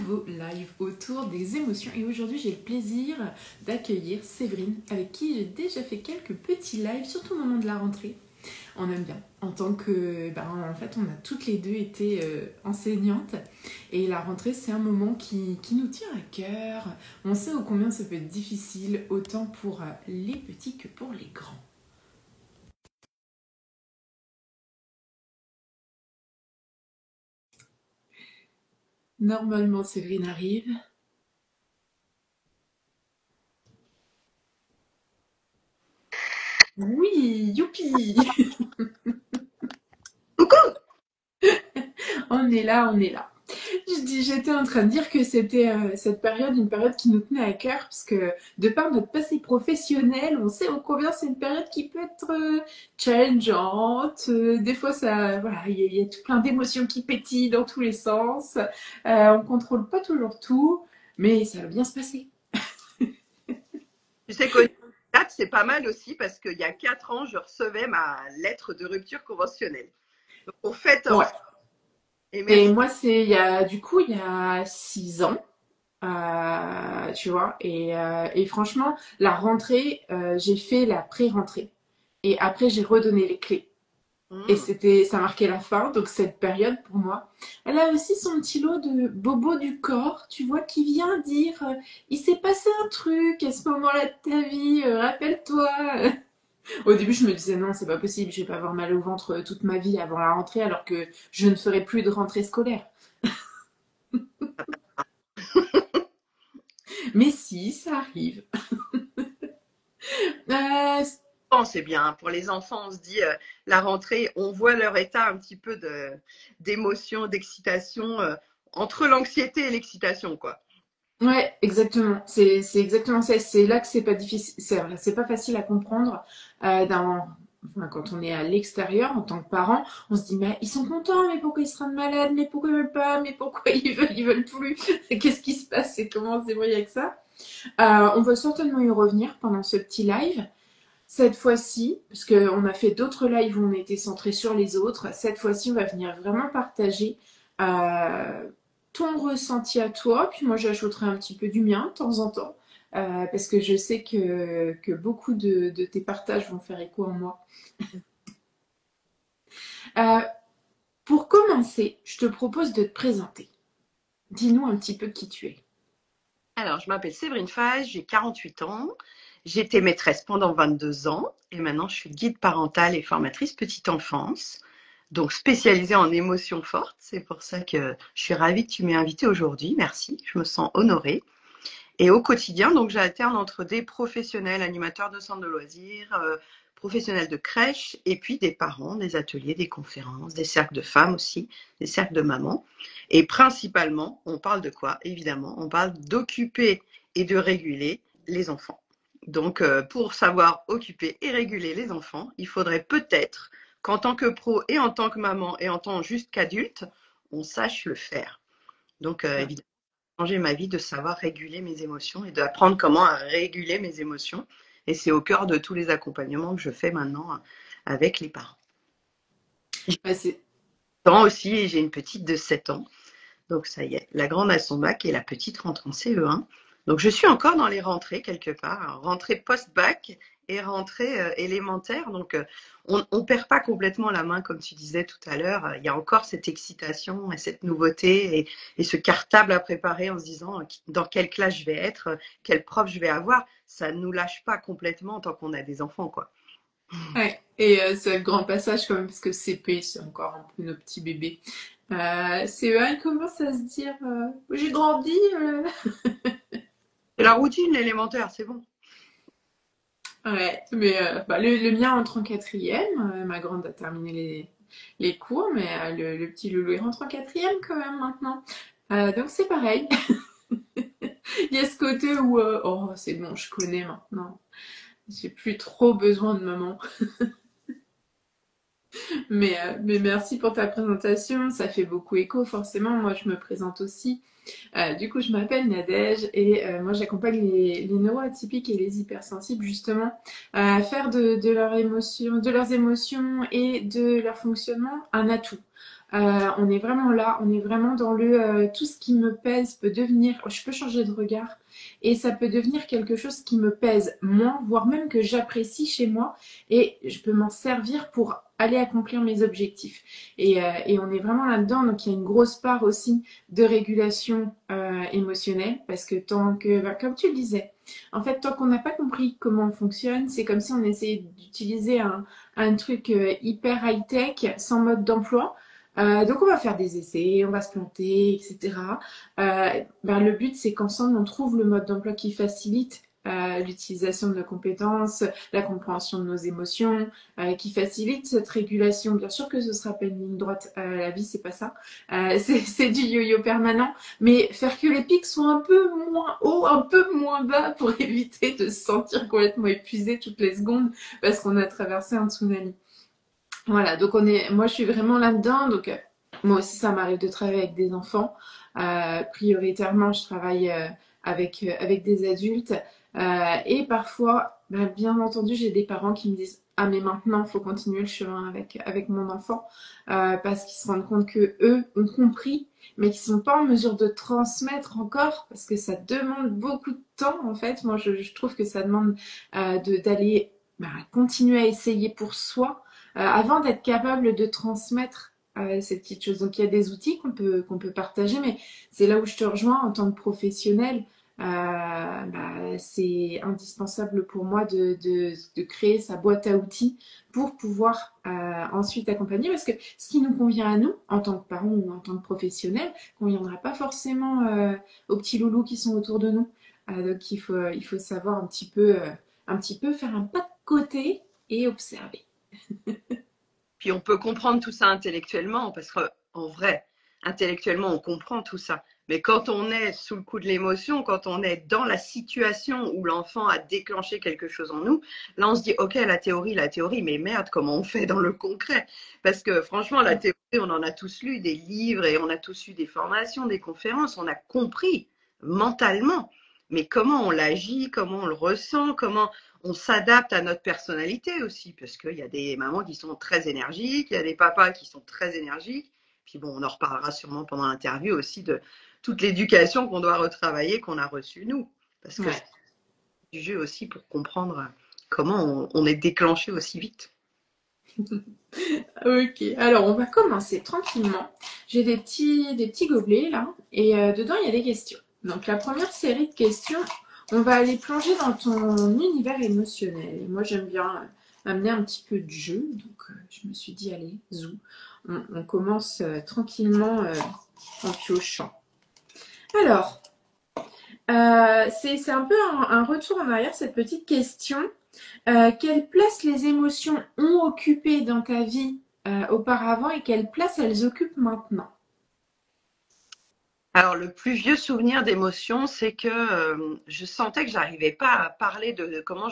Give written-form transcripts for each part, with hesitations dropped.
nouveau live autour des émotions et aujourd'hui j'ai le plaisir d'accueillir Séverine avec qui j'ai déjà fait quelques petits lives, surtout au moment de la rentrée. On aime bien, en tant que, en fait on a toutes les deux été enseignantes et la rentrée c'est un moment qui nous tient à cœur. On sait ô combien ça peut être difficile autant pour les petits que pour les grands. Normalement Séverine arrive. Oui, youpi. On est là, on est là. J'étais en train de dire que c'était cette période, une période qui nous tenait à cœur, parce que de par notre passé professionnel, on sait ô combien c'est une période qui peut être challengeante. Des fois, ça, voilà, il y a tout plein d'émotions qui pétillent dans tous les sens. On contrôle pas toujours tout, mais ça va bien se passer. Tu sais qu'au date, c'est pas mal aussi parce qu'il y a 4 ans, je recevais ma lettre de rupture conventionnelle. Donc, on fête Ouais. ensemble. Et Et merci. moi, c'est il y a 6 ans. Tu vois, et franchement, la rentrée, j'ai fait la pré-rentrée. Et après, j'ai redonné les clés. Et Mmh. ça marquait la fin, donc cette période pour moi. Elle a aussi son petit lot de bobo du corps, tu vois, qui vient dire il s'est passé un truc à ce moment-là de ta vie, rappelle-toi. Au début, je me disais non, c'est pas possible, je vais pas avoir mal au ventre toute ma vie avant la rentrée, alors que je ne ferai plus de rentrée scolaire. Mais si, ça arrive. Euh, C'est bien. Pour les enfants, on se dit la rentrée, on voit leur état un petit peu d'émotion, d'excitation, entre l'anxiété et l'excitation, quoi. Ouais, exactement. C'est exactement ça. C'est là que c'est pas difficile, c'est pas facile à comprendre. Quand on est à l'extérieur en tant que parent, on se dit mais ils sont contents, mais pourquoi ils se rendent malades, mais pourquoi ils veulent pas, mais pourquoi ils veulent plus. Qu'est-ce qui se passe et comment on se débrouille avec ça. On va certainement y revenir pendant ce petit live. Cette fois-ci, parce qu'on a fait d'autres lives où on était centré sur les autres, cette fois-ci, on va venir vraiment partager euh, ton ressenti à toi, puis moi j'ajouterai un petit peu du mien de temps en temps, parce que je sais que beaucoup de tes partages vont faire écho en moi. Euh, pour commencer, je te propose de te présenter. Dis-nous un petit peu qui tu es. Alors, je m'appelle Séverine Fage, j'ai 48 ans. J'étais maîtresse pendant 22 ans et maintenant je suis guide parentale et formatrice petite enfance, donc spécialisée en émotions fortes. C'est pour ça que je suis ravie que tu m'aies invitée aujourd'hui. Merci, je me sens honorée. Et au quotidien, donc j'alterne entre des professionnels, animateurs de centres de loisirs, professionnels de crèche, et puis des parents, des ateliers, des conférences, des cercles de femmes aussi, des cercles de mamans. Et principalement, on parle de quoi? Évidemment, on parle d'occuper et de réguler les enfants. Donc, pour savoir occuper et réguler les enfants, il faudrait peut-être qu'en tant que pro et en tant que maman et en tant juste qu'adulte, on sache le faire. Donc, évidemment, changer ma vie de savoir réguler mes émotions et d'apprendre comment à réguler mes émotions. Et c'est au cœur de tous les accompagnements que je fais maintenant avec les parents. J'ai Ouais, c'est ans aussi et j'ai une petite de 7 ans. Donc ça y est, la grande a son bac et la petite rentre en CE1. Donc je suis encore dans les rentrées quelque part, rentrée post-bac et rentrée élémentaire. Donc on ne perd pas complètement la main comme tu disais tout à l'heure. Il y a encore cette excitation et cette nouveauté et ce cartable à préparer en se disant dans quelle classe je vais être, quel prof je vais avoir. Ça ne nous lâche pas complètement tant qu'on a des enfants, quoi. ouais. Et c'est le grand passage quand même, parce que CP, c'est encore un peu nos petits bébés. CE1, il commence à se dire j'ai grandi. Et la routine, l'élémentaire, c'est bon. Ouais, mais le mien entre en quatrième. Ma grande a terminé les cours, mais le petit loulou il rentre en quatrième quand même maintenant. Donc c'est pareil. Il y a ce côté où oh c'est bon, je connais maintenant. J'ai plus trop besoin de maman. Mais merci pour ta présentation, ça fait beaucoup écho forcément. Moi je me présente aussi. Du coup, je m'appelle Nadège et moi j'accompagne les neuroatypiques et les hypersensibles justement à faire de leurs émotions et de leur fonctionnement un atout. On est vraiment là, on est vraiment dans le tout ce qui me pèse peut devenir, je peux changer de regard et ça peut devenir quelque chose qui me pèse moins, voire même que j'apprécie chez moi et je peux m'en servir pour aller accomplir mes objectifs. Et on est vraiment là-dedans, donc il y a une grosse part aussi de régulation émotionnelle parce que tant que, bah, comme tu le disais, en fait, tant qu'on n'a pas compris comment on fonctionne, c'est comme si on essayait d'utiliser un truc hyper high-tech sans mode d'emploi. Donc on va faire des essais, on va se planter, etc. Ben, le but c'est qu'ensemble on trouve le mode d'emploi qui facilite l'utilisation de nos compétences, la compréhension de nos émotions, qui facilite cette régulation. Bien sûr que ce sera pas une ligne droite, la vie c'est pas ça, c'est du yo-yo permanent, mais faire que les pics soient un peu moins hauts, un peu moins bas pour éviter de se sentir complètement épuisé toutes les secondes parce qu'on a traversé un tsunami. Voilà, donc moi je suis vraiment là-dedans. Donc moi aussi ça m'arrive de travailler avec des enfants. Prioritairement, je travaille avec des adultes. Et parfois, bah, bien entendu, j'ai des parents qui me disent ah mais maintenant il faut continuer le chemin avec mon enfant parce qu'ils se rendent compte que eux ont compris, mais qu'ils sont pas en mesure de transmettre encore parce que ça demande beaucoup de temps en fait. Moi je trouve que ça demande d'aller continuer à essayer pour soi avant d'être capable de transmettre ces petites choses. Donc il y a des outils qu'on peut partager, mais c'est là où je te rejoins en tant que professionnel. C'est indispensable pour moi de créer sa boîte à outils pour pouvoir ensuite accompagner, parce que ce qui nous convient à nous en tant que parents ou en tant que professionnels conviendra pas forcément aux petits loulous qui sont autour de nous. Donc il faut savoir un petit peu faire un pas de côté et observer. Puis on peut comprendre tout ça intellectuellement, parce qu'en vrai, intellectuellement, on comprend tout ça. Mais quand on est sous le coup de l'émotion, quand on est dans la situation où l'enfant a déclenché quelque chose en nous, là on se dit, ok, la théorie, mais merde, comment on fait dans le concret? Parce que franchement, la théorie, on en a tous lu des livres et on a tous eu des formations, des conférences, on a compris mentalement. Mais comment on l'agit, comment on le ressent, comment on s'adapte à notre personnalité aussi, parce qu'il y a des mamans qui sont très énergiques, il y a des papas qui sont très énergiques. Puis bon, on en reparlera sûrement pendant l'interview aussi de toute l'éducation qu'on doit retravailler, qu'on a reçue nous. Parce que Ouais. c'est du jeu aussi pour comprendre comment on est déclenché aussi vite. Ok, alors on va commencer tranquillement. J'ai des petits gobelets là, et dedans il y a des questions. Donc la première série de questions, on va aller plonger dans ton univers émotionnel. Et moi j'aime bien amener un petit peu de jeu, donc je me suis dit allez, zou. On commence tranquillement en piochant. Alors, c'est un peu un retour en arrière cette petite question. Quelle place les émotions ont occupé dans ta vie auparavant et quelle place elles occupent maintenant? Alors, le plus vieux souvenir d'émotion, c'est que je sentais que j'arrivais pas à parler de comment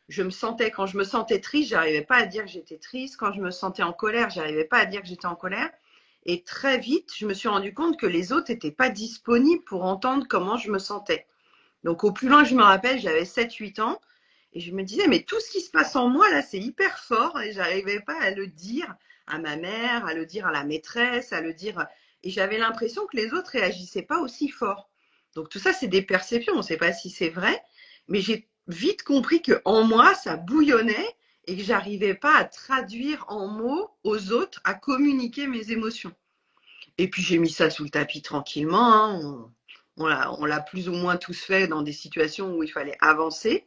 je me sentais. Quand je me sentais triste, j'arrivais pas à dire que j'étais triste. Quand je me sentais en colère, j'arrivais pas à dire que j'étais en colère. Et très vite, je me suis rendu compte que les autres n'étaient pas disponibles pour entendre comment je me sentais. Donc, au plus loin que je me rappelle, j'avais 7, 8 ans. Et je me disais, mais tout ce qui se passe en moi, là, c'est hyper fort. Et j'arrivais pas à le dire à ma mère, à le dire à la maîtresse, à le dire. Et j'avais l'impression que les autres réagissaient pas aussi fort. Donc, tout ça, c'est des perceptions. On ne sait pas si c'est vrai. Mais j'ai vite compris que en moi, ça bouillonnait et que j'arrivais pas à traduire en mots aux autres, à communiquer mes émotions. Et puis j'ai mis ça sous le tapis tranquillement. Hein. On l'a plus ou moins tous fait dans des situations où il fallait avancer.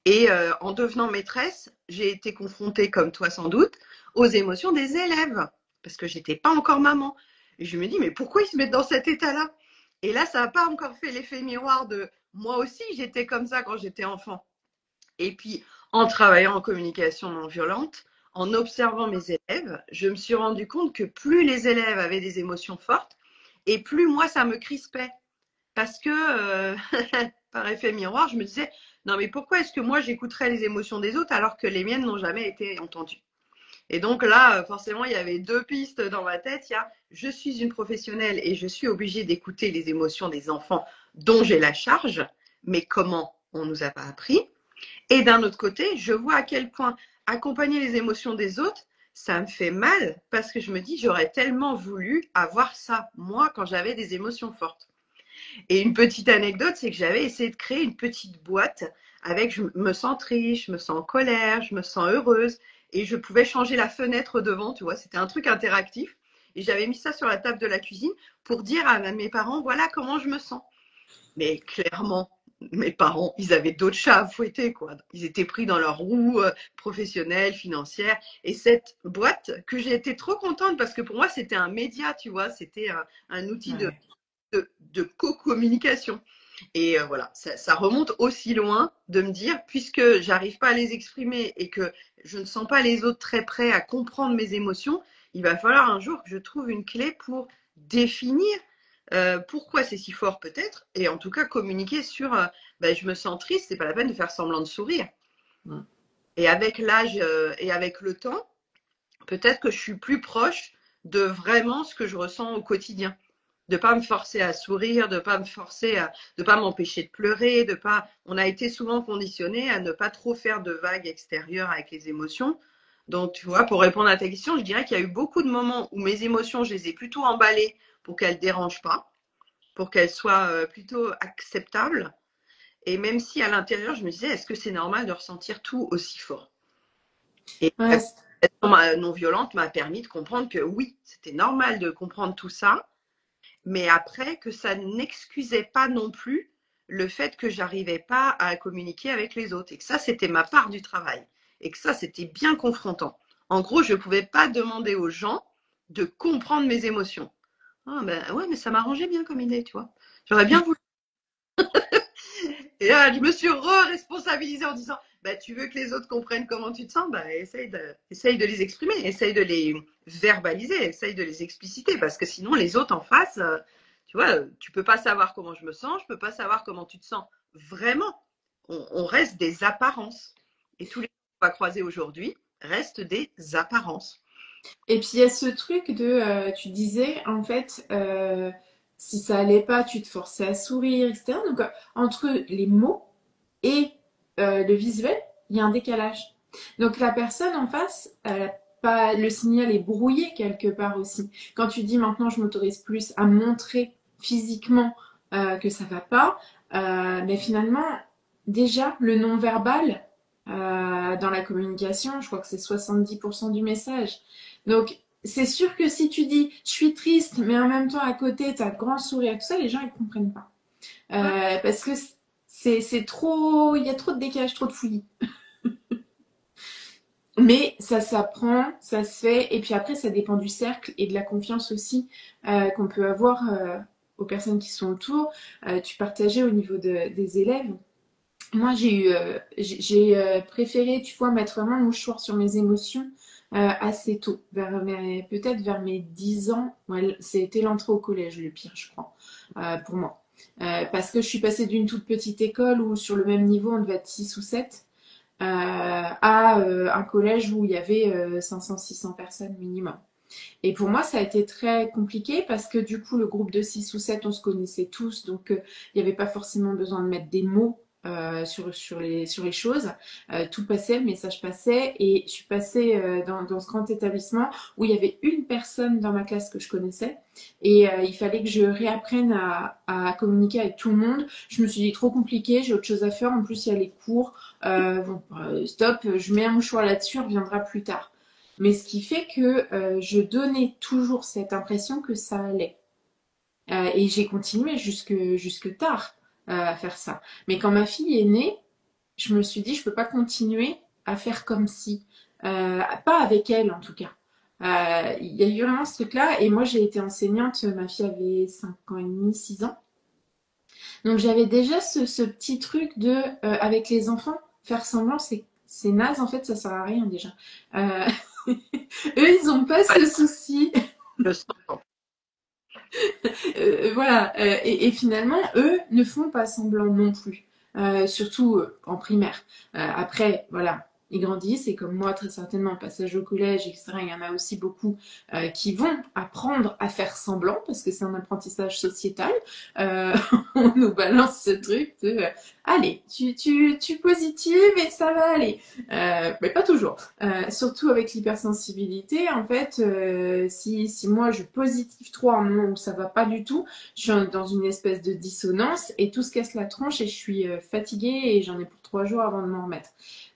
Et en devenant maîtresse, j'ai été confrontée, comme toi sans doute, aux émotions des élèves, parce que j'étais pas encore maman. Et je me dis, mais pourquoi ils se mettent dans cet état-là? Et là, ça n'a pas encore fait l'effet miroir de moi aussi, j'étais comme ça quand j'étais enfant. Et puis, en travaillant en communication non violente, en observant mes élèves, je me suis rendu compte que plus les élèves avaient des émotions fortes, et plus moi, ça me crispait. Parce que, par effet miroir, je me disais, non mais pourquoi est-ce que moi j'écouterais les émotions des autres alors que les miennes n'ont jamais été entendues? Et donc là, forcément, il y avait deux pistes dans ma tête. Il y a, je suis une professionnelle et je suis obligée d'écouter les émotions des enfants dont j'ai la charge, mais comment on nous a pas appris? Et d'un autre côté, je vois à quel point accompagner les émotions des autres, ça me fait mal parce que je me dis, j'aurais tellement voulu avoir ça, moi, quand j'avais des émotions fortes. Et une petite anecdote, c'est que j'avais essayé de créer une petite boîte avec je me sens triste, je me sens en colère, je me sens heureuse. Et je pouvais changer la fenêtre devant, tu vois, c'était un truc interactif. Et j'avais mis ça sur la table de la cuisine pour dire à mes parents, voilà comment je me sens. Mais clairement, mes parents, ils avaient d'autres chats à fouetter, quoi. Ils étaient pris dans leur roue professionnelle, financière. Et cette boîte, que j'ai été trop contente parce que pour moi, c'était un média, tu vois, c'était un outil Ouais. de co-communication. Et voilà, ça remonte aussi loin de me dire, puisque j'arrive pas à les exprimer et que je ne sens pas les autres très prêts à comprendre mes émotions, il va falloir un jour que je trouve une clé pour définir pourquoi c'est si fort peut-être, et en tout cas communiquer sur ben, je me sens triste, c'est pas la peine de faire semblant de sourire. Mm. Et avec l'âge et avec le temps, peut-être que je suis plus proche de vraiment ce que je ressens au quotidien. De pas me forcer à sourire, de pas me forcer à, de pas m'empêcher de pleurer, de pas, on a été souvent conditionné à ne pas trop faire de vagues extérieures avec les émotions. Donc, tu vois, pour répondre à ta question, je dirais qu'il y a eu beaucoup de moments où mes émotions, je les ai plutôt emballées pour qu'elles dérangent pas, pour qu'elles soient plutôt acceptables. Et même si à l'intérieur, je me disais, est-ce que c'est normal de ressentir tout aussi fort? Et Ouais, la non violente m'a permis de comprendre que oui, c'était normal de comprendre tout ça, mais après que ça n'excusait pas non plus le fait que j'arrivais pas à communiquer avec les autres et que ça, c'était ma part du travail et que ça, c'était bien confrontant. En gros, je ne pouvais pas demander aux gens de comprendre mes émotions. Ah ben ouais, mais ça m'arrangeait bien comme idée, tu vois. J'aurais bien voulu. Et là, je me suis re-responsabilisée en disant, bah, tu veux que les autres comprennent comment tu te sens, bah, essaye de les exprimer, essaye de les verbaliser, essaye de les expliciter, parce que sinon, les autres en face, tu vois, tu peux pas savoir comment je me sens, je peux pas savoir comment tu te sens vraiment. On reste des apparences. Et tous les gens qu'on va croiser aujourd'hui restent des apparences. et puis il y a ce truc de, tu disais, en fait, si ça allait pas, tu te forçais à sourire, etc. Donc, entre les mots et le visuel, il y a un décalage. Donc, la personne en face, pas, le signal est brouillé quelque part aussi. Quand tu dis maintenant, je m'autorise plus à montrer physiquement que ça va pas, mais finalement, déjà, le non-verbal, dans la communication, je crois que c'est 70% du message. Donc, c'est sûr que si tu dis je suis triste, mais en même temps à côté tu as grand sourire, tout ça, les gens ils comprennent pas. Ouais, Parce que c'est trop, il y a trop de décalage, trop de fouillis. Mais ça s'apprend, ça se fait, et puis après ça dépend du cercle et de la confiance aussi qu'on peut avoir aux personnes qui sont autour. Tu partageais au niveau des élèves. Moi, j'ai préféré, tu vois, mettre vraiment le mouchoir sur mes émotions assez tôt, peut-être vers mes 10 ans. Ouais, c'était l'entrée au collège le pire, je crois, pour moi. Parce que je suis passée d'une toute petite école où sur le même niveau, on devait être 6 ou 7, à un collège où il y avait 500-600 personnes minimum. Et pour moi, ça a été très compliqué parce que du coup, le groupe de 6 ou 7 on se connaissait tous, donc il n'y avait pas forcément besoin de mettre des mots sur les choses. Tout passait, le message passait, et je suis passée dans ce grand établissement où il y avait une personne dans ma classe que je connaissais, et il fallait que je réapprenne à communiquer avec tout le monde. Je me suis dit trop compliqué, j'ai autre chose à faire, en plus il y a les cours. Stop, je mets un mouchoir là-dessus, on reviendra plus tard. Mais ce qui fait que je donnais toujours cette impression que ça allait. Et j'ai continué jusque tard à faire ça. Mais quand ma fille est née, je me suis dit, je peux pas continuer à faire comme si. Pas avec elle, en tout cas. Il y a eu vraiment ce truc-là. Et moi, j'ai été enseignante. Ma fille avait 5 ans et demi, 6 ans. Donc, j'avais déjà ce petit truc de, avec les enfants, faire semblant, c'est naze. En fait, ça sert à rien déjà. Euh, Eux, ils ont pas ouais, ce souci. je sens. Voilà. Et finalement, eux ne font pas semblant non plus. Surtout en primaire. Après, voilà. ils grandissent et comme moi, très certainement, passage au collège, etc., il y en a aussi beaucoup qui vont apprendre à faire semblant parce que c'est un apprentissage sociétal. Euh, on nous balance ce truc de allez, tu positives et ça va aller. Mais pas toujours. Surtout avec l'hypersensibilité, en fait, si moi je positive trop à un moment où ça va pas du tout, je suis dans une espèce de dissonance et tout se casse la tronche et je suis fatiguée et j'en ai pour 3 jours avant de m'en remettre.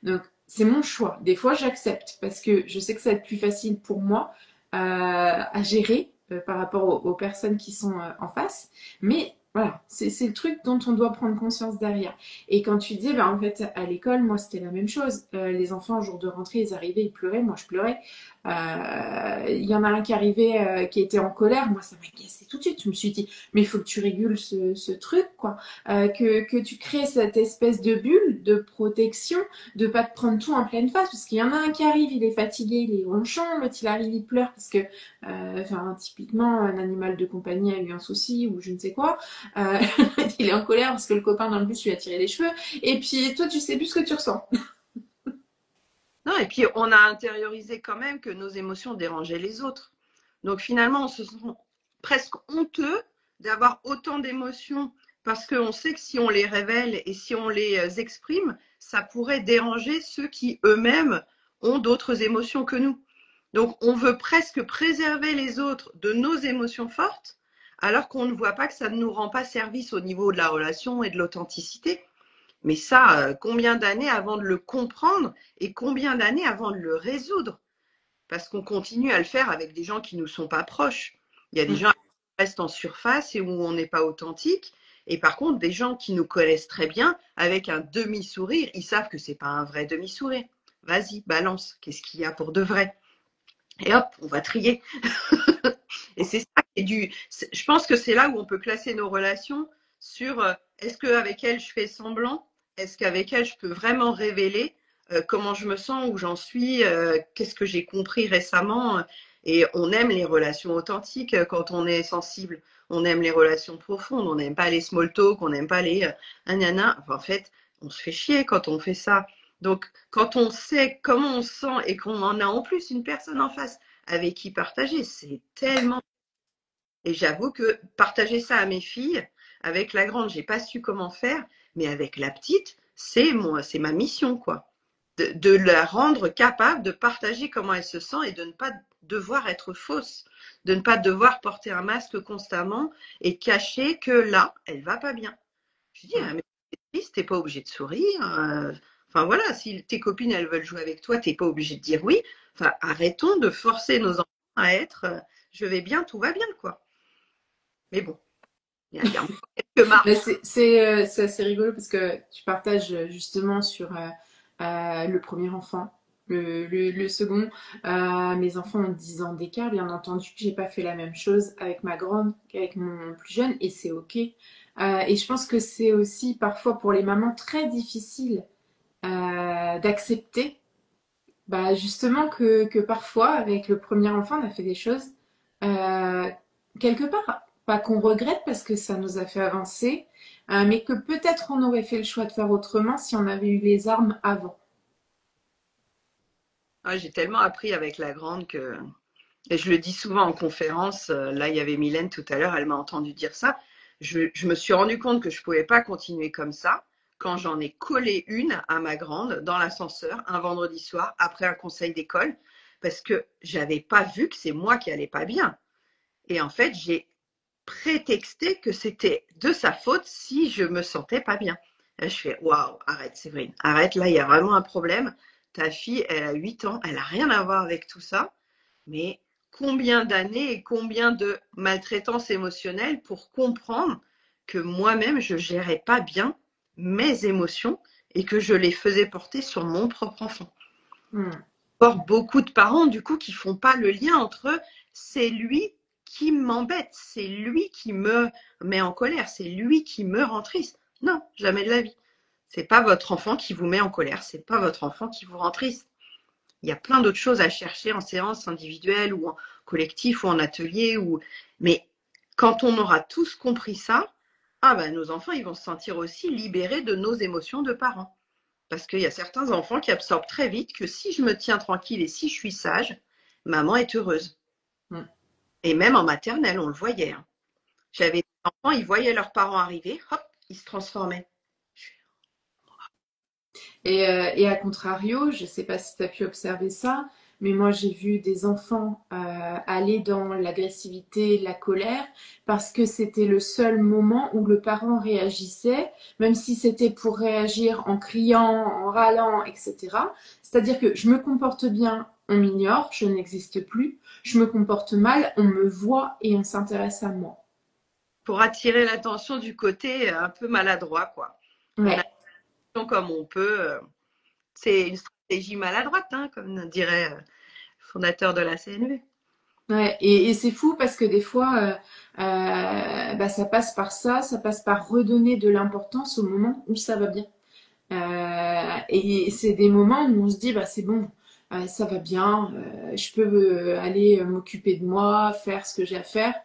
Donc c'est mon choix. Des fois j'accepte parce que je sais que ça va être plus facile pour moi à gérer par rapport aux personnes qui sont en face. Mais voilà, c'est le truc dont on doit prendre conscience derrière. Et quand tu dis, bah, en fait, à l'école, moi, c'était la même chose. Les enfants, au jour de rentrée, ils arrivaient, ils pleuraient, moi, je pleurais. Il y en a un qui arrivait, qui était en colère. Moi, ça m'a cassé tout de suite. Je me suis dit, mais il faut que tu régules ce truc, quoi. Que tu crées cette espèce de bulle de protection, de pas te prendre tout en pleine face. Parce qu'il y en a un qui arrive, il est fatigué, il est ronchon. L'autre, il arrive, il pleure parce que, enfin, typiquement, un animal de compagnie a eu un souci ou je ne sais quoi. Euh, il est en colère parce que le copain dans le bus lui a tiré les cheveux. Et puis toi, tu sais plus ce que tu ressens. Non, et puis on a intériorisé quand même que nos émotions dérangeaient les autres. Donc finalement, on se sent presque honteux d'avoir autant d'émotions parce qu'on sait que si on les révèle et si on les exprime, ça pourrait déranger ceux qui eux-mêmes ont d'autres émotions que nous. Donc on veut presque préserver les autres de nos émotions fortes alors qu'on ne voit pas que ça ne nous rend pas service au niveau de la relation et de l'authenticité. Mais ça, combien d'années avant de le comprendre et combien d'années avant de le résoudre? Parce qu'on continue à le faire avec des gens qui ne nous sont pas proches. Il y a des gens qui restent en surface et où on n'est pas authentique. Et par contre, des gens qui nous connaissent très bien, avec un demi-sourire, ils savent que c'est pas un vrai demi-sourire. Vas-y, balance. Qu'est-ce qu'il y a pour de vrai? Et hop, on va trier. Et c'est ça qui est du. Je pense que c'est là où on peut classer nos relations sur est-ce qu'avec elle je fais semblant? Est-ce qu'avec elle je peux vraiment révéler comment je me sens, où j'en suis, qu'est-ce que j'ai compris récemment? Et on aime les relations authentiques quand on est sensible. On aime les relations profondes. On n'aime pas les small talk, on n'aime pas les Enfin, en fait, on se fait chier quand on fait ça. Donc, quand on sait comment on se sent et qu'on en a en plus une personne en face avec qui partager, c'est tellement. Et j'avoue que partager ça à mes filles, avec la grande, j'ai pas su comment faire, mais avec la petite, c'est ma mission, quoi. De la rendre capable de partager comment elle se sent et de ne pas devoir être fausse, de ne pas devoir porter un masque constamment et cacher que là, elle va pas bien. Je dis, ah, mais t'es triste, t'es pas obligé de sourire. Enfin voilà, si tes copines elles veulent jouer avec toi, t'es pas obligé de dire oui. Enfin, arrêtons de forcer nos enfants à être je vais bien, tout va bien, quoi. Mais bon, il y a quelques marques. C'est assez rigolo parce que tu partages justement sur le premier enfant. Le second, mes enfants ont 10 ans d'écart, bien entendu que j'ai pas fait la même chose avec ma grande qu'avec mon plus jeune et c'est ok. Et je pense que c'est aussi parfois pour les mamans très difficile d'accepter bah, justement que parfois avec le premier enfant on a fait des choses euh, quelque part pas qu'on regrette parce que ça nous a fait avancer, mais que peut-être on aurait fait le choix de faire autrement si on avait eu les armes avant. Ah, j'ai tellement appris avec la grande que, et je le dis souvent en conférence, là il y avait Mylène tout à l'heure, elle m'a entendu dire ça. Je me suis rendu compte que je pouvais pas continuer comme ça quand j'en ai collé une à ma grande dans l'ascenseur un vendredi soir après un conseil d'école parce que j'avais pas vu que c'est moi qui allais pas bien. Et en fait, j'ai prétexté que c'était de sa faute si je me sentais pas bien. Là, je fais waouh, arrête Séverine, arrête, là il y a vraiment un problème. Ta fille, elle a 8 ans, elle a rien à voir avec tout ça, mais combien d'années et combien de maltraitance émotionnelle pour comprendre que moi-même je gérais pas bien mes émotions et que je les faisais porter sur mon propre enfant. Hmm. Or, beaucoup de parents, du coup, qui font pas le lien entre c'est lui qui m'embête, c'est lui qui me met en colère, c'est lui qui me rend triste. Non, jamais de la vie. C'est pas votre enfant qui vous met en colère, c'est pas votre enfant qui vous rend triste. Il y a plein d'autres choses à chercher en séance individuelle ou en collectif ou en atelier mais quand on aura tous compris ça, ah ben nos enfants ils vont se sentir aussi libérés de nos émotions de parents. Parce qu'il y a certains enfants qui absorbent très vite que si je me tiens tranquille et si je suis sage, maman est heureuse. Mm. Et même en maternelle, on le voyait. Hein. J'avais des enfants, ils voyaient leurs parents arriver, hop, ils se transformaient. Et à contrario, je ne sais pas si tu as pu observer ça, mais moi j'ai vu des enfants aller dans l'agressivité, la colère, parce que c'était le seul moment où le parent réagissait, même si c'était pour réagir en criant, en râlant, etc. C'est-à-dire que je me comporte bien, on m'ignore, je n'existe plus. Je me comporte mal, on me voit et on s'intéresse à moi. Pour attirer l'attention du côté un peu maladroit, quoi. On a Ouais. l'attention comme on peut. C'est une stratégie maladroite, hein, comme dirait le fondateur de la CNV. Ouais, et c'est fou parce que des fois, bah, ça passe par ça passe par redonner de l'importance au moment où ça va bien. Et c'est des moments où on se dit, bah c'est bon, ça va bien, je peux aller m'occuper de moi, faire ce que j'ai à faire.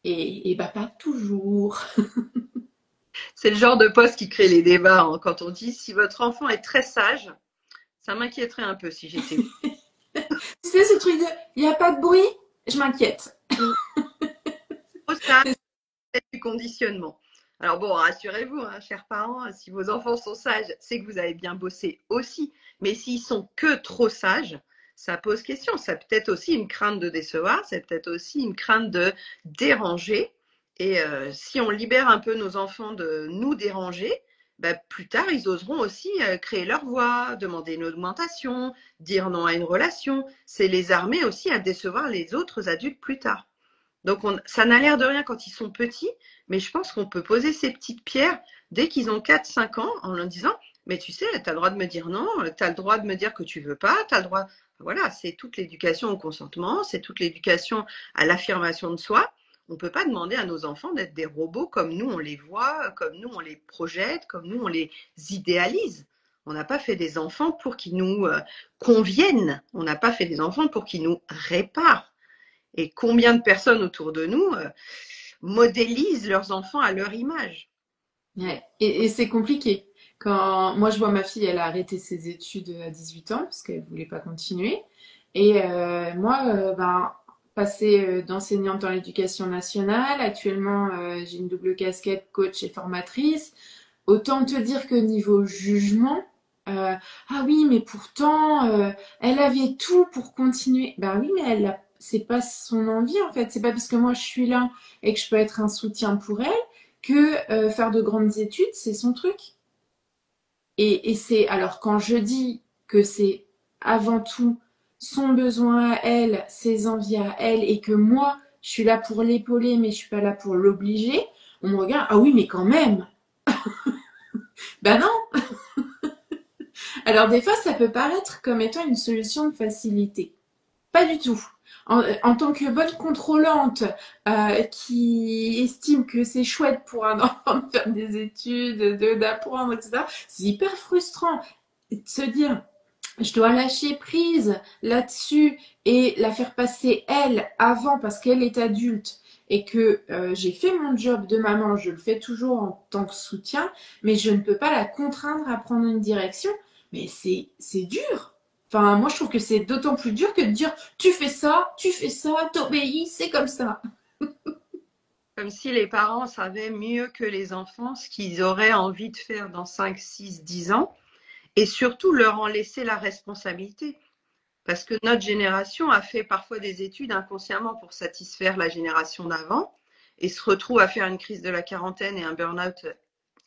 Et bah pas toujours. C'est le genre de poste qui crée les débats. Hein, quand on dit si votre enfant est très sage, ça m'inquiéterait un peu si j'étais Tu sais, ce truc de, il n'y a pas de bruit, je m'inquiète. trop sage. C'est du conditionnement. Alors bon, rassurez-vous, hein, chers parents, si vos enfants sont sages, c'est que vous avez bien bossé aussi. Mais s'ils sont que trop sages, ça pose question. Ça peut être aussi une crainte de décevoir, c'est peut-être aussi une crainte de déranger. Et si on libère un peu nos enfants de nous déranger, bah, plus tard, ils oseront aussi créer leur voix, demander une augmentation, dire non à une relation. C'est les armer aussi à décevoir les autres adultes plus tard. Donc ça n'a l'air de rien quand ils sont petits, mais je pense qu'on peut poser ces petites pierres dès qu'ils ont 4-5 ans en leur disant, mais tu sais, tu as le droit de me dire non, tu as le droit de me dire que tu veux pas, tu as le droit. Voilà, c'est toute l'éducation au consentement, c'est toute l'éducation à l'affirmation de soi. On ne peut pas demander à nos enfants d'être des robots comme nous on les voit, comme nous on les projette, comme nous on les idéalise. On n'a pas fait des enfants pour qu'ils nous conviennent, on n'a pas fait des enfants pour qu'ils nous réparent. Et combien de personnes autour de nous modélisent leurs enfants à leur image. Donc, Ouais. Et c'est compliqué. Quand moi je vois ma fille, elle a arrêté ses études à 18 ans parce qu'elle voulait pas continuer. Et moi, ben, passée d'enseignante dans l'éducation nationale, actuellement j'ai une double casquette coach et formatrice. Autant te dire que niveau jugement, ah oui, mais pourtant elle avait tout pour continuer. Ben oui, mais c'est pas son envie en fait. C'est pas parce que moi je suis là et que je peux être un soutien pour elle que faire de grandes études, c'est son truc. Et c'est alors quand je dis que c'est avant tout son besoin à elle, ses envies à elle, et que moi je suis là pour l'épauler, mais je suis pas là pour l'obliger, on me regarde, ah oui, mais quand même. Ben non. Alors des fois, ça peut paraître comme étant une solution de facilité. Pas du tout. En tant que bonne contrôlante qui estime que c'est chouette pour un enfant de faire des études, d'apprendre, etc., c'est hyper frustrant de se dire je dois lâcher prise là-dessus et la faire passer elle avant parce qu'elle est adulte et que j'ai fait mon job de maman, je le fais toujours en tant que soutien, mais je ne peux pas la contraindre à prendre une direction. Mais c'est dur. Enfin, moi je trouve que c'est d'autant plus dur que de dire tu fais ça, t'obéis, c'est comme ça. comme si les parents savaient mieux que les enfants ce qu'ils auraient envie de faire dans 5, 6, 10 ans, et surtout leur en laisser la responsabilité. Parce que notre génération a fait parfois des études inconsciemment pour satisfaire la génération d'avant, et se retrouve à faire une crise de la quarantaine et un burn-out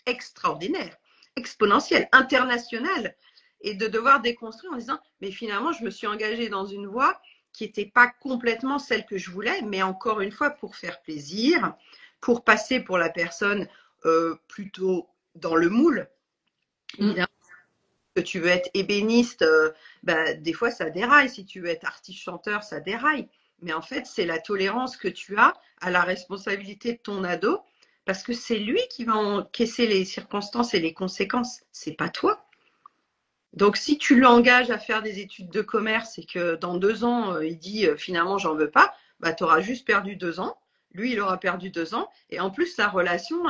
extraordinaire, exponentiel, international, et de devoir déconstruire en disant, mais finalement, je me suis engagée dans une voie qui n'était pas complètement celle que je voulais, mais encore une fois, pour faire plaisir, pour passer pour la personne plutôt dans le moule. Mm. Évidemment, que tu veux être ébéniste, bah, des fois, ça déraille. Si tu veux être artiste-chanteur, ça déraille. Mais en fait, c'est la tolérance que tu as à la responsabilité de ton ado, parce que c'est lui qui va encaisser les circonstances et les conséquences. C'est pas toi. Donc, si tu l'engages à faire des études de commerce et que dans 2 ans, il dit finalement, j'en veux pas, bah, tu auras juste perdu 2 ans. Lui, il aura perdu 2 ans. Et en plus, la relation,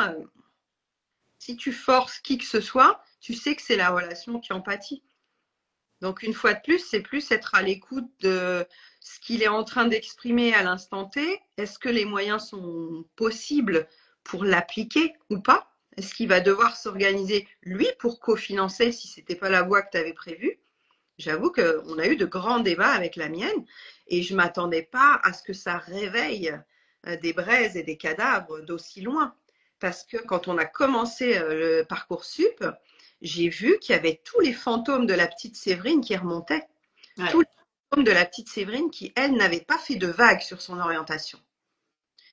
si tu forces qui que ce soit, tu sais que c'est la relation qui en pâtit. Donc, une fois de plus, c'est plus être à l'écoute de ce qu'il est en train d'exprimer à l'instant T. Est-ce que les moyens sont possibles pour l'appliquer ou pas? Est-ce qu'il va devoir s'organiser, lui, pour cofinancer si ce n'était pas la voie que tu avais prévue? J'avoue qu'on a eu de grands débats avec la mienne et je ne m'attendais pas à ce que ça réveille des braises et des cadavres d'aussi loin. Parce que quand on a commencé le Parcoursup, j'ai vu qu'il y avait tous les fantômes de la petite Séverine qui remontaient. Ouais. Tous les fantômes de la petite Séverine qui, elle, n'avait pas fait de vague sur son orientation.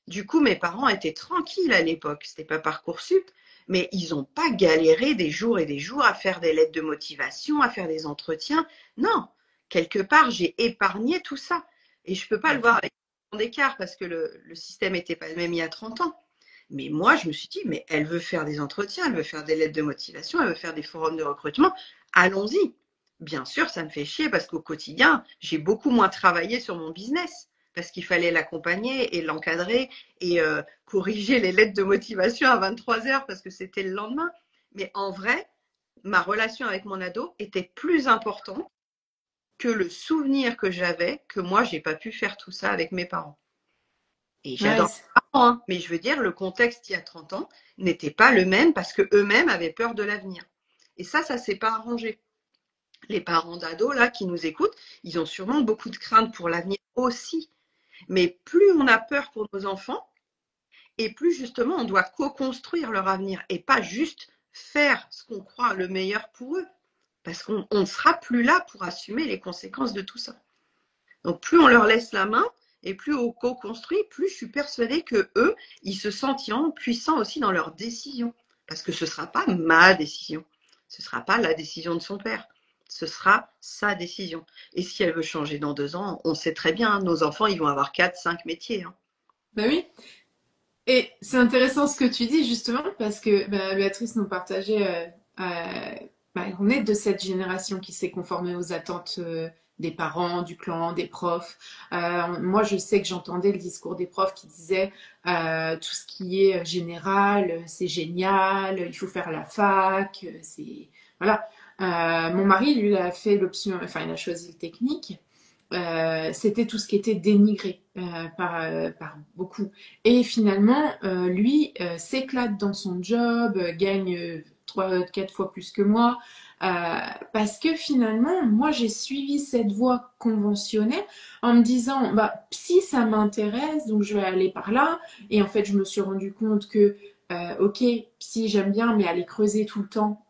Du coup, mes parents étaient tranquilles à l'époque. C'était pas Parcoursup, mais ils n'ont pas galéré des jours et des jours à faire des lettres de motivation, à faire des entretiens. Non, quelque part, j'ai épargné tout ça. Et je peux pas le voir avec tant d'écart parce que le système n'était pas le même il y a 30 ans. Mais moi, je me suis dit, mais elle veut faire des entretiens, elle veut faire des lettres de motivation, elle veut faire des forums de recrutement. Allons-y. Bien sûr, ça me fait chier parce qu'au quotidien, j'ai beaucoup moins travaillé sur mon business parce qu'il fallait l'accompagner et l'encadrer et corriger les lettres de motivation à 23 heures parce que c'était le lendemain. Mais en vrai, ma relation avec mon ado était plus importante que le souvenir que j'avais que moi, j'ai pas pu faire tout ça avec mes parents. Et Ouais, j'adore mes parents, hein, mais je veux dire, le contexte il y a 30 ans n'était pas le même parce qu'eux-mêmes avaient peur de l'avenir. Et ça s'est pas arrangé. Les parents d'ados, là, qui nous écoutent, ils ont sûrement beaucoup de craintes pour l'avenir aussi. Mais plus on a peur pour nos enfants, et plus justement on doit co-construire leur avenir et pas juste faire ce qu'on croit le meilleur pour eux. Parce qu'on ne sera plus là pour assumer les conséquences de tout ça. Donc plus on leur laisse la main et plus on co-construit, plus je suis persuadée que eux, ils se sentiront puissants aussi dans leurs décisions. Parce que ce ne sera pas ma décision. Ce ne sera pas la décision de son père. Ce sera sa décision. Et si elle veut changer dans 2 ans, on sait très bien, nos enfants, ils vont avoir 4, 5 métiers. Hein. bah oui. Et c'est intéressant ce que tu dis justement parce que bah, Béatrice nous partageait, on est de cette génération qui s'est conformée aux attentes des parents, du clan, des profs. Moi, je sais que j'entendais le discours des profs qui disaient tout ce qui est général, c'est génial, il faut faire la fac, c'est voilà. Mon mari, lui, il a fait l'option, enfin, il a choisi le technique. C'était tout ce qui était dénigré par beaucoup. Et finalement, lui s'éclate dans son job, gagne 3, 4 fois plus que moi, parce que finalement, moi j'ai suivi cette voie conventionnelle en me disant, bah si ça m'intéresse, donc je vais aller par là. Et en fait, je me suis rendu compte que ok, si j'aime bien, mais aller creuser tout le temps,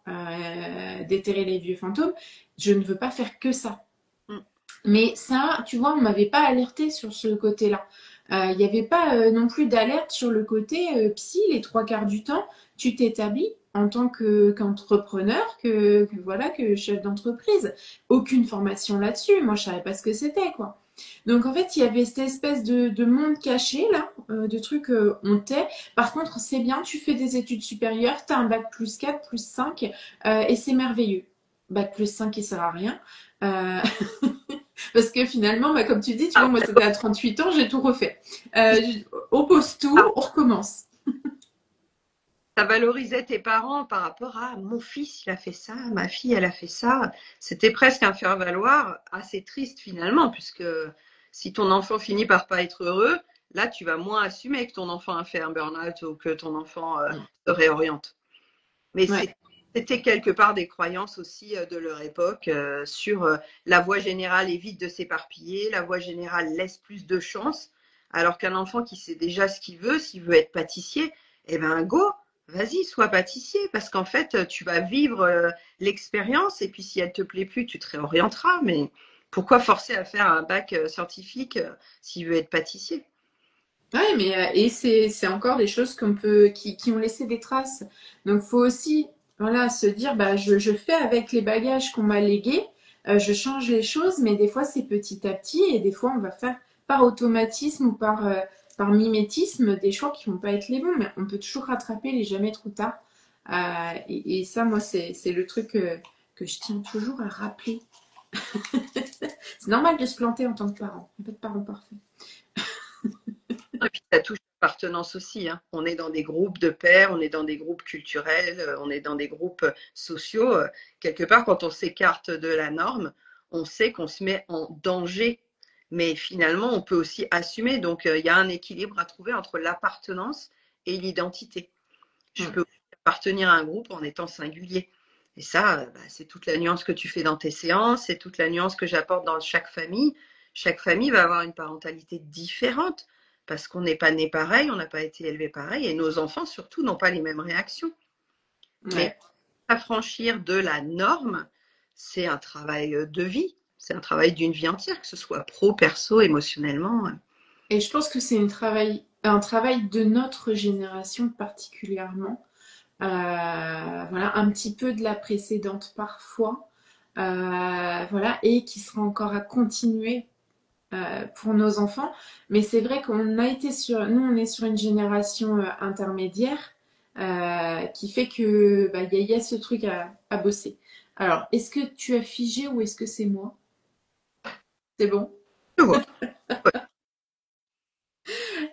déterrer les vieux fantômes, je ne veux pas faire que ça. Mm. Mais ça, tu vois, on m'avait pas alerté sur ce côté-là. Il n'y avait pas non plus d'alerte sur le côté psy, les 3 quarts du temps, tu t'établis en tant qu'entrepreneur, voilà, que chef d'entreprise. Aucune formation là-dessus. Moi, je savais pas ce que c'était, quoi. Donc en fait, il y avait cette espèce de monde caché là, de trucs hontais. Par contre, c'est bien, tu fais des études supérieures, tu as un bac plus 4, plus 5, et c'est merveilleux. Bac plus 5, il sert à rien. Euh, Parce que finalement, bah, comme tu dis, tu vois, Ah, moi c'était à 38 ans, j'ai tout refait. On pose tout, ah, on recommence. ça valorisait tes parents par rapport à mon fils, il a fait ça, ma fille, elle a fait ça. C'était presque un faire-valoir assez triste finalement, puisque si ton enfant finit par pas être heureux, là, tu vas moins assumer que ton enfant a fait un burn-out ou que ton enfant se réoriente. Mais Ouais. c'était quelque part des croyances aussi de leur époque sur la voie générale évite de s'éparpiller, la voie générale laisse plus de chance, alors qu'un enfant qui sait déjà ce qu'il veut, s'il veut être pâtissier, eh ben go, vas-y, sois pâtissier, parce qu'en fait, tu vas vivre l'expérience, et puis si elle te plaît plus, tu te réorienteras, mais pourquoi forcer à faire un bac scientifique s'il veut être pâtissier? Ouais, mais et c'est encore des choses qui ont laissé des traces. Donc faut aussi voilà se dire bah je fais avec les bagages qu'on m'a légués, je change les choses, mais des fois c'est petit à petit et des fois on va faire par automatisme ou par mimétisme des choix qui vont pas être les bons, mais on peut toujours rattraper les jamais trop tard. Et ça moi c'est le truc que je tiens toujours à rappeler. C'est normal de se planter en tant que parent. Il n'y a pas de parent parfait. Et puis ça touche appartenance aussi, hein. On est dans des groupes de pairs, on est dans des groupes culturels, on est dans des groupes sociaux. Quelque part, quand on s'écarte de la norme, on sait qu'on se met en danger. Mais finalement, on peut aussi assumer. Donc, il y a un équilibre à trouver entre l'appartenance et l'identité. Je Mm. peux aussi appartenir à un groupe en étant singulier. Et ça, bah, c'est toute la nuance que tu fais dans tes séances, c'est toute la nuance que j'apporte dans chaque famille. Chaque famille va avoir une parentalité différente parce qu'on n'est pas né pareil, on n'a pas été élevé pareil et nos enfants surtout n'ont pas les mêmes réactions. Mais Ouais. s'affranchir de la norme, c'est un travail de vie, c'est un travail d'une vie entière, que ce soit pro, perso, émotionnellement. Et je pense que c'est un travail de notre génération particulièrement. Voilà, un petit peu de la précédente parfois. Voilà, et qui sera encore à continuer pour nos enfants. Mais c'est vrai qu'on a été nous, on est sur une génération intermédiaire qui fait que y a ce truc à bosser. Alors, est-ce que tu as figé ou est-ce que c'est moi? C'est bon. Je vois.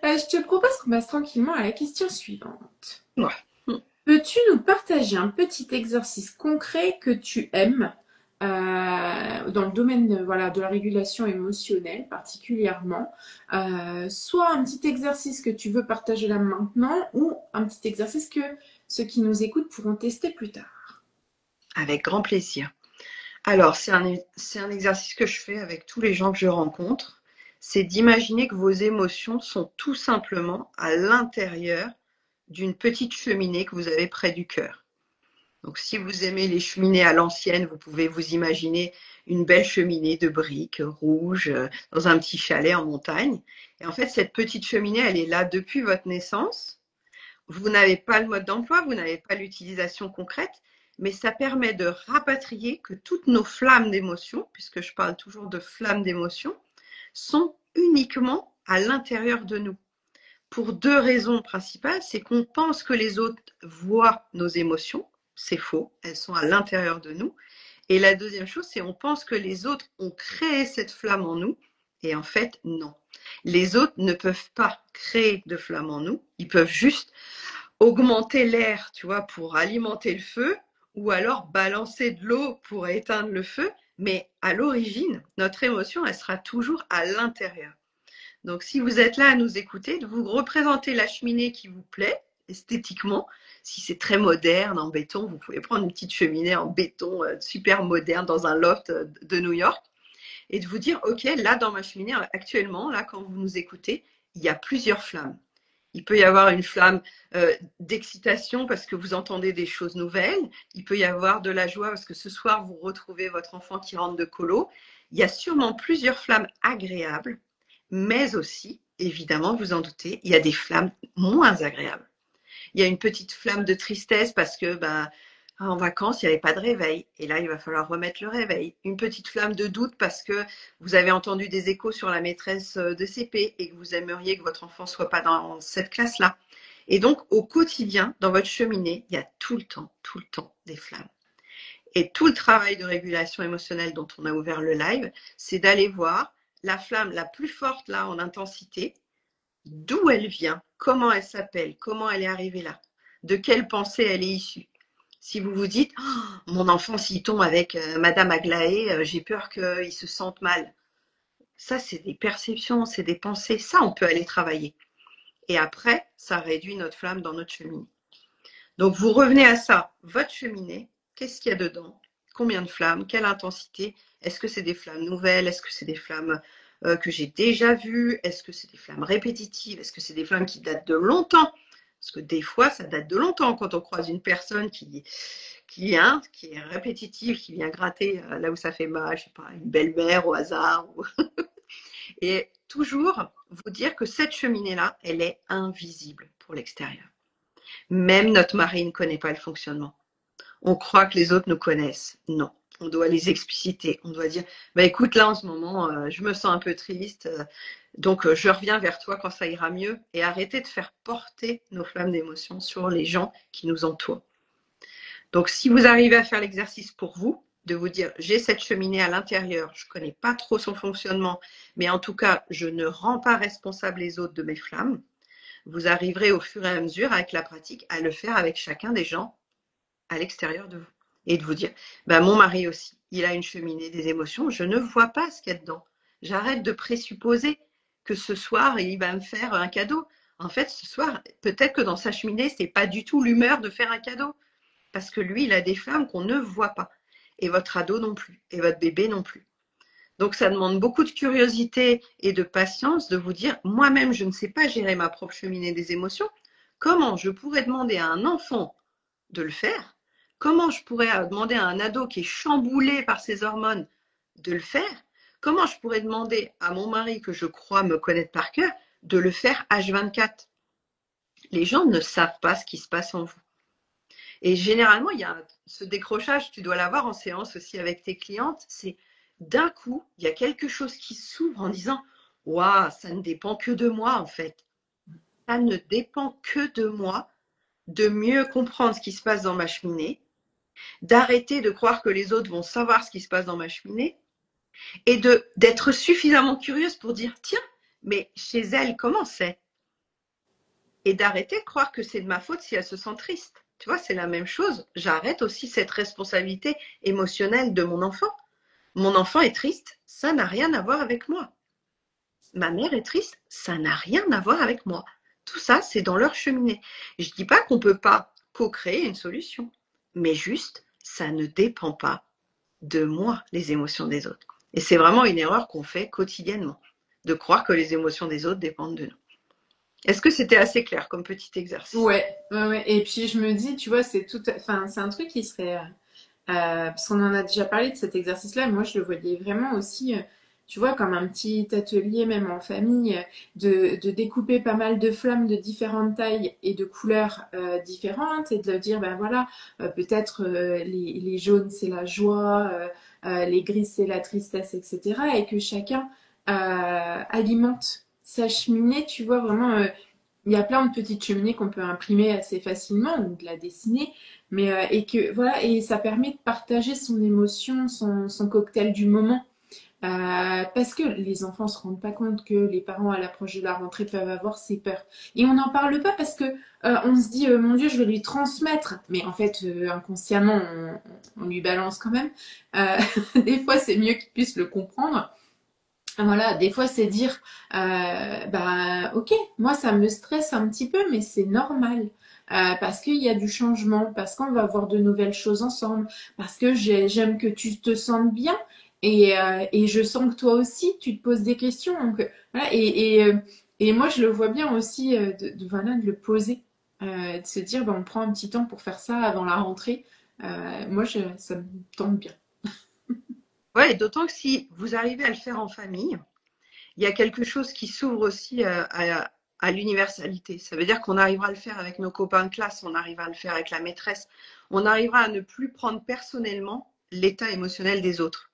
Je te propose qu'on passe tranquillement à la question suivante. Ouais. Peux-tu nous partager un petit exercice concret que tu aimes dans le domaine voilà, de la régulation émotionnelle particulièrement, soit un petit exercice que tu veux partager là maintenant ou un petit exercice que ceux qui nous écoutent pourront tester plus tard. Avec grand plaisir. Alors, c'est un exercice que je fais avec tous les gens que je rencontre. C'est d'imaginer que vos émotions sont tout simplement à l'intérieur d'une petite cheminée que vous avez près du cœur. Donc, si vous aimez les cheminées à l'ancienne, vous pouvez vous imaginer une belle cheminée de briques rouges dans un petit chalet en montagne. Et en fait, cette petite cheminée, elle est là depuis votre naissance. Vous n'avez pas le mode d'emploi, vous n'avez pas l'utilisation concrète, mais ça permet de rapatrier que toutes nos flammes d'émotion, puisque je parle toujours de flammes d'émotion, sont uniquement à l'intérieur de nous. Pour deux raisons principales, c'est qu'on pense que les autres voient nos émotions, c'est faux, elles sont à l'intérieur de nous. Et la deuxième chose, c'est qu'on pense que les autres ont créé cette flamme en nous, et en fait, non. Les autres ne peuvent pas créer de flamme en nous, ils peuvent juste augmenter l'air, tu vois, pour alimenter le feu, ou alors balancer de l'eau pour éteindre le feu, mais à l'origine, notre émotion, elle sera toujours à l'intérieur. Donc, si vous êtes là à nous écouter, de vous représenter la cheminée qui vous plaît esthétiquement. Si c'est très moderne en béton, vous pouvez prendre une petite cheminée en béton super moderne dans un loft de New York et de vous dire, OK, là, dans ma cheminée, actuellement, là, quand vous nous écoutez, il y a plusieurs flammes. Il peut y avoir une flamme d'excitation parce que vous entendez des choses nouvelles. Il peut y avoir de la joie parce que ce soir, vous retrouvez votre enfant qui rentre de colo. Il y a sûrement plusieurs flammes agréables, mais aussi, évidemment, vous en doutez, il y a des flammes moins agréables. Il y a une petite flamme de tristesse parce que en vacances, il n'y avait pas de réveil. Et là, il va falloir remettre le réveil. Une petite flamme de doute parce que vous avez entendu des échos sur la maîtresse de CP et que vous aimeriez que votre enfant ne soit pas dans cette classe-là. Et donc, au quotidien, dans votre cheminée, il y a tout le temps des flammes. Et tout le travail de régulation émotionnelle dont on a ouvert le live, c'est d'aller voir la flamme la plus forte là en intensité, d'où elle vient, comment elle s'appelle, comment elle est arrivée là, de quelle pensée elle est issue. Si vous vous dites, oh, mon enfant, s'il tombe avec Madame Aglaé, j'ai peur qu'il se sente mal. Ça, c'est des perceptions, c'est des pensées. Ça, on peut aller travailler. Et après, ça réduit notre flamme dans notre cheminée. Donc, vous revenez à ça. Votre cheminée, qu'est-ce qu'il y a dedans? Combien de flammes? Quelle intensité? Est-ce que c'est des flammes nouvelles? Est-ce que c'est des flammes que j'ai déjà vues? Est-ce que c'est des flammes répétitives? Est-ce que c'est des flammes qui datent de longtemps? Parce que des fois, ça date de longtemps quand on croise une personne qui est répétitive, qui vient gratter là où ça fait mal, je sais pas, une belle-mère au hasard. Et toujours vous dire que cette cheminée-là, elle est invisible pour l'extérieur. Même notre mari ne connaît pas le fonctionnement. On croit que les autres nous connaissent. Non. On doit les expliciter. On doit dire, écoute, là en ce moment, je me sens un peu triste, donc je reviens vers toi quand ça ira mieux et arrêter de faire porter nos flammes d'émotion sur les gens qui nous entourent. Donc si vous arrivez à faire l'exercice pour vous, de vous dire, j'ai cette cheminée à l'intérieur, je ne connais pas trop son fonctionnement, mais en tout cas, je ne rends pas responsable les autres de mes flammes. vous arriverez au fur et à mesure, avec la pratique, à le faire avec chacun des gens à l'extérieur de vous. Et de vous dire, bah, mon mari aussi, il a une cheminée des émotions, je ne vois pas ce qu'il y a dedans. J'arrête de présupposer que ce soir, il va me faire un cadeau. En fait, ce soir, peut-être que dans sa cheminée, c'est pas du tout l'humeur de faire un cadeau. Parce que lui, il a des flammes qu'on ne voit pas. Et votre ado non plus. Et votre bébé non plus. Donc, ça demande beaucoup de curiosité et de patience de vous dire, moi-même, je ne sais pas gérer ma propre cheminée des émotions. Comment je pourrais demander à un enfant de le faire? Comment je pourrais demander à un ado qui est chamboulé par ses hormones de le faire? Comment je pourrais demander à mon mari, que je crois me connaître par cœur, de le faire H24? Les gens ne savent pas ce qui se passe en vous. Et généralement, il y a ce décrochage, tu dois l'avoir en séance aussi avec tes clientes, c'est d'un coup, il y a quelque chose qui s'ouvre en disant, waouh, ça ne dépend que de moi en fait. Ça ne dépend que de moi, de mieux comprendre ce qui se passe dans ma cheminée, d'arrêter de croire que les autres vont savoir ce qui se passe dans ma cheminée et d'être suffisamment curieuse pour dire, tiens, mais chez elle, comment c'est? Et d'arrêter de croire que c'est de ma faute si elle se sent triste. Tu vois, c'est la même chose. J'arrête aussi cette responsabilité émotionnelle de mon enfant. Mon enfant est triste, ça n'a rien à voir avec moi. Ma mère est triste, ça n'a rien à voir avec moi. Tout ça, c'est dans leur cheminée. Je ne dis pas qu'on ne peut pas co-créer une solution, mais juste, ça ne dépend pas de moi, les émotions des autres. Et c'est vraiment une erreur qu'on fait quotidiennement, de croire que les émotions des autres dépendent de nous. Est-ce que c'était assez clair comme petit exercice? Ouais, ouais, ouais. Et puis je me dis, tu vois, enfin, c'est un truc qui serait, parce qu'on en a déjà parlé de cet exercice-là, moi je le voyais vraiment aussi, tu vois, comme un petit atelier, même en famille, de découper pas mal de flammes de différentes tailles et de couleurs différentes, et de leur dire, ben voilà, peut-être les jaunes c'est la joie, les gris c'est la tristesse, etc. Et que chacun alimente sa cheminée, tu vois, vraiment. Il y a plein de petites cheminées qu'on peut imprimer assez facilement ou de la dessiner, mais et que voilà, et ça permet de partager son émotion, son cocktail du moment. Parce que les enfants se rendent pas compte que les parents à l'approche de la rentrée peuvent avoir ces peurs. Et on n'en parle pas parce que on se dit mon Dieu, je vais lui transmettre. Mais en fait, inconsciemment, on lui balance quand même. Euh, des fois, c'est mieux qu'il puisse le comprendre. Voilà, des fois c'est dire, bah ok, moi ça me stresse un petit peu, mais c'est normal. Parce qu'il y a du changement, parce qu'on va voir de nouvelles choses ensemble, parce que j'aime que tu te sentes bien et je sens que toi aussi tu te poses des questions. Donc, voilà, et moi je le vois bien aussi voilà, de le poser, de se dire bah, on prend un petit temps pour faire ça avant la rentrée. Ça me tente bien. Ouais, d'autant que si vous arrivez à le faire en famille, il y a quelque chose qui s'ouvre aussi à l'universalité. Ça veut dire qu'on arrivera à le faire avec nos copains de classe, on arrivera à le faire avec la maîtresse, on arrivera à ne plus prendre personnellement l'état émotionnel des autres,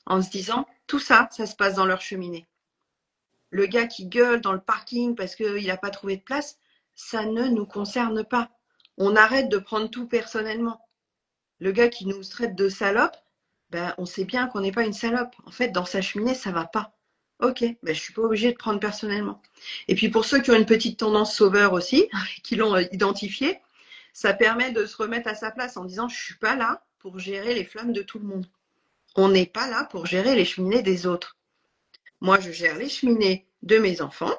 en se disant, tout ça, ça se passe dans leur cheminée. Le gars qui gueule dans le parking parce qu'il n'a pas trouvé de place, ça ne nous concerne pas. On arrête de prendre tout personnellement. Le gars qui nous traite de salope, ben, on sait bien qu'on n'est pas une salope. En fait, dans sa cheminée, ça va pas. Ok, ben, je suis pas obligée de prendre personnellement. Et puis pour ceux qui ont une petite tendance sauveur aussi, qui l'ont identifié, ça permet de se remettre à sa place en disant je suis pas là pour gérer les flammes de tout le monde. On n'est pas là pour gérer les cheminées des autres. Moi, je gère les cheminées de mes enfants,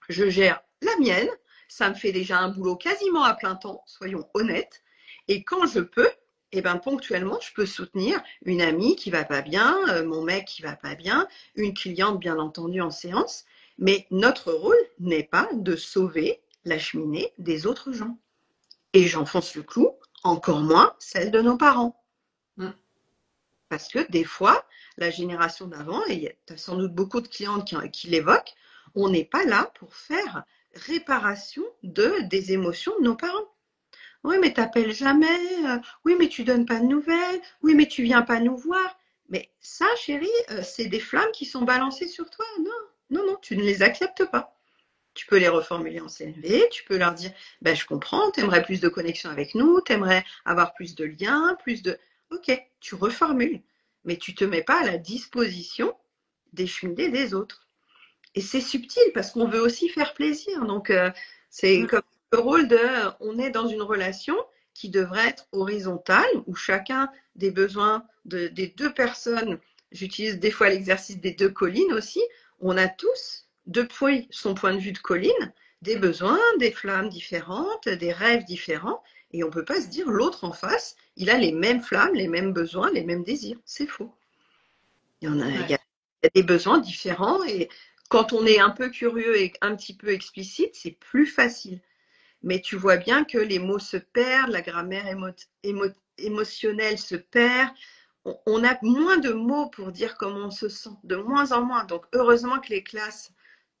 je gère la mienne, ça me fait déjà un boulot quasiment à plein temps, soyons honnêtes. Et quand je peux, eh ben, ponctuellement, je peux soutenir une amie qui va pas bien, mon mec qui va pas bien, une cliente bien entendu en séance. Mais notre rôle n'est pas de sauver la cheminée des autres gens. Et j'enfonce le clou, encore moins celle de nos parents. Mm. Parce que des fois, la génération d'avant, et tu as sans doute beaucoup de clientes qui l'évoquent, on n'est pas là pour faire réparation des émotions de nos parents. Oui, mais t'appelles jamais. Oui, mais tu donnes pas de nouvelles. Oui, mais tu viens pas nous voir. Mais ça, chérie, c'est des flammes qui sont balancées sur toi. Non, non, non, tu ne les acceptes pas. Tu peux les reformuler en CNV, tu peux leur dire, ben, je comprends, t'aimerais plus de connexion avec nous, t'aimerais avoir plus de liens, plus de... Ok, tu reformules, mais tu te mets pas à la disposition des cheminées des autres. Et c'est subtil parce qu'on veut aussi faire plaisir. Donc, c'est Mm. comme le rôle de, on est dans une relation qui devrait être horizontale, où chacun des besoins des deux personnes, j'utilise des fois l'exercice des deux collines aussi, on a tous, depuis son point de vue de colline, des besoins, des flammes différentes, des rêves différents, et on ne peut pas se dire l'autre en face, il a les mêmes flammes, les mêmes besoins, les mêmes désirs. C'est faux. Il y Ouais. a des besoins différents et quand on est un peu curieux et un petit peu explicite, c'est plus facile. Mais tu vois bien que les mots se perdent, la grammaire émotionnelle se perd. On a moins de mots pour dire comment on se sent, de moins en moins. Donc heureusement que les classes,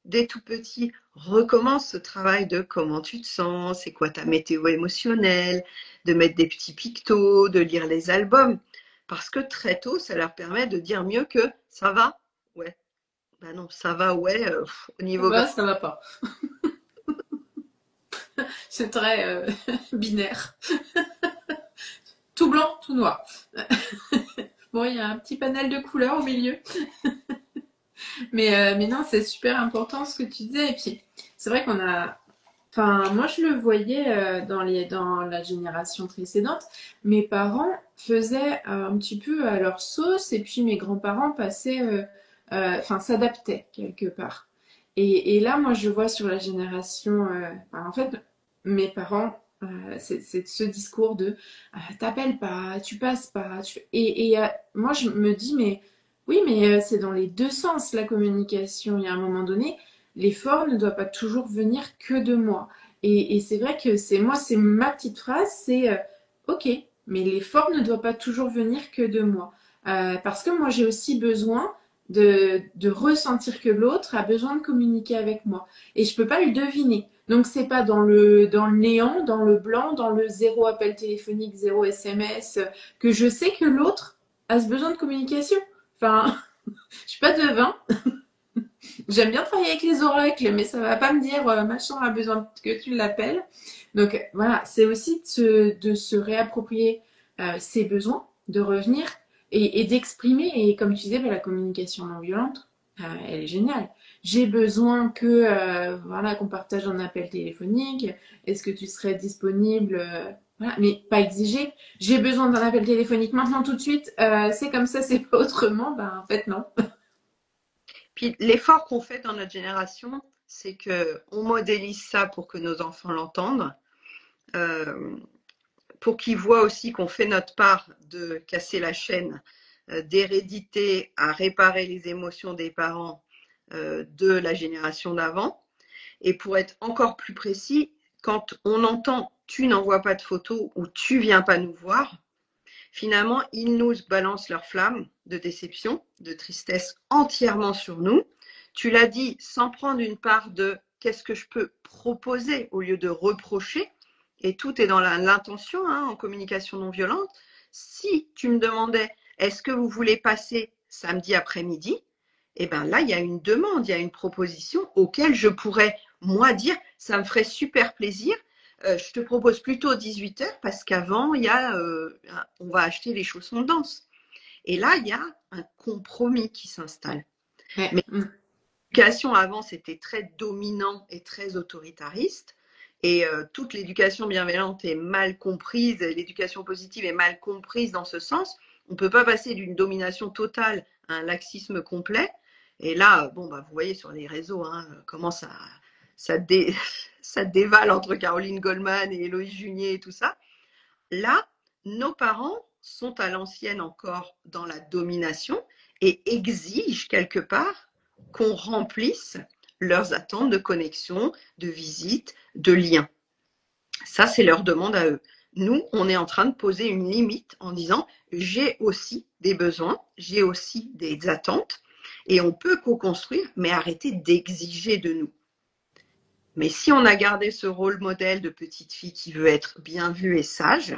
dès tout petit, recommencent ce travail de comment tu te sens, c'est quoi ta météo émotionnelle, de mettre des petits pictos, de lire les albums. Parce que très tôt, ça leur permet de dire mieux que ça va, ouais. Ben non, ça va, ouais, au niveau Bah, ça va pas. C'est très binaire. Tout blanc, tout noir. Bon, il y a un petit panel de couleurs au milieu. Mais non, c'est super important ce que tu disais. Et puis, c'est vrai qu'on a. Enfin, moi, je le voyais dans la génération précédente. Mes parents faisaient un petit peu à leur sauce, et puis mes grands-parents passaient, enfin, s'adaptaient quelque part. Et là, moi, je vois sur la génération, enfin, en fait, mes parents, c'est ce discours de t'appelles pas, tu passes pas. Moi, je me dis, mais oui, mais c'est dans les deux sens la communication. Il y a un moment donné, l'effort ne doit pas toujours venir que de moi. Et c'est vrai que c'est moi, c'est ma petite phrase, c'est ok, mais l'effort ne doit pas toujours venir que de moi. Parce que moi, j'ai aussi besoin de ressentir que l'autre a besoin de communiquer avec moi. Et je peux pas le deviner. Donc c'est pas dans le néant, dans le blanc, dans le zéro appel téléphonique, zéro SMS, que je sais que l'autre a ce besoin de communication. Enfin, je suis pas devin. J'aime bien travailler avec les oracles, mais ça va pas me dire machin a besoin que tu l'appelles. Donc voilà, c'est aussi de se réapproprier ses besoins, de revenir et d'exprimer. Et comme tu disais, bah, la communication non violente, elle est géniale. J'ai besoin que voilà qu'on partage un appel téléphonique. Est-ce que tu serais disponible voilà, mais pas exiger. J'ai besoin d'un appel téléphonique maintenant tout de suite. C'est comme ça, c'est pas autrement. Ben en fait non. Puis l'effort qu'on fait dans notre génération, c'est que on modélise ça pour que nos enfants l'entendent, euh, pour qu'ils voient aussi qu'on fait notre part de casser la chaîne d'hérédité à réparer les émotions des parents de la génération d'avant. Et pour être encore plus précis, quand on entend tu n'envoies pas de photos ou tu viens pas nous voir, finalement, ils nous balancent leur flamme de déception, de tristesse entièrement sur nous. Tu l'as dit, sans prendre une part de qu'est-ce que je peux proposer au lieu de reprocher. Et tout est dans l'intention en communication non violente. Si tu me demandais est-ce que vous voulez passer samedi après-midi, eh bien là, il y a une demande, il y a une proposition auquel je pourrais, moi, dire ça me ferait super plaisir je te propose plutôt 18h parce qu'avant, on va acheter les chaussons de danse. Et là, il y a un compromis qui s'installe. Ouais. Mais l'éducation avant, c'était très dominant et très autoritariste. Et toute l'éducation bienveillante est mal comprise, l'éducation positive est mal comprise dans ce sens. On ne peut pas passer d'une domination totale à un laxisme complet. Et là, bon, bah, vous voyez sur les réseaux comment ça, dé, ça dévale entre Caroline Goldman et Héloïse Junier et tout ça. Là, nos parents sont à l'ancienne encore dans la domination et exigent quelque part qu'on remplisse leurs attentes de connexion, de visite, de lien. Ça, c'est leur demande à eux. Nous, on est en train de poser une limite en disant j'ai aussi des besoins, j'ai aussi des attentes et on peut co-construire, mais arrêter d'exiger de nous. Mais si on a gardé ce rôle modèle de petite fille qui veut être bien vue et sage,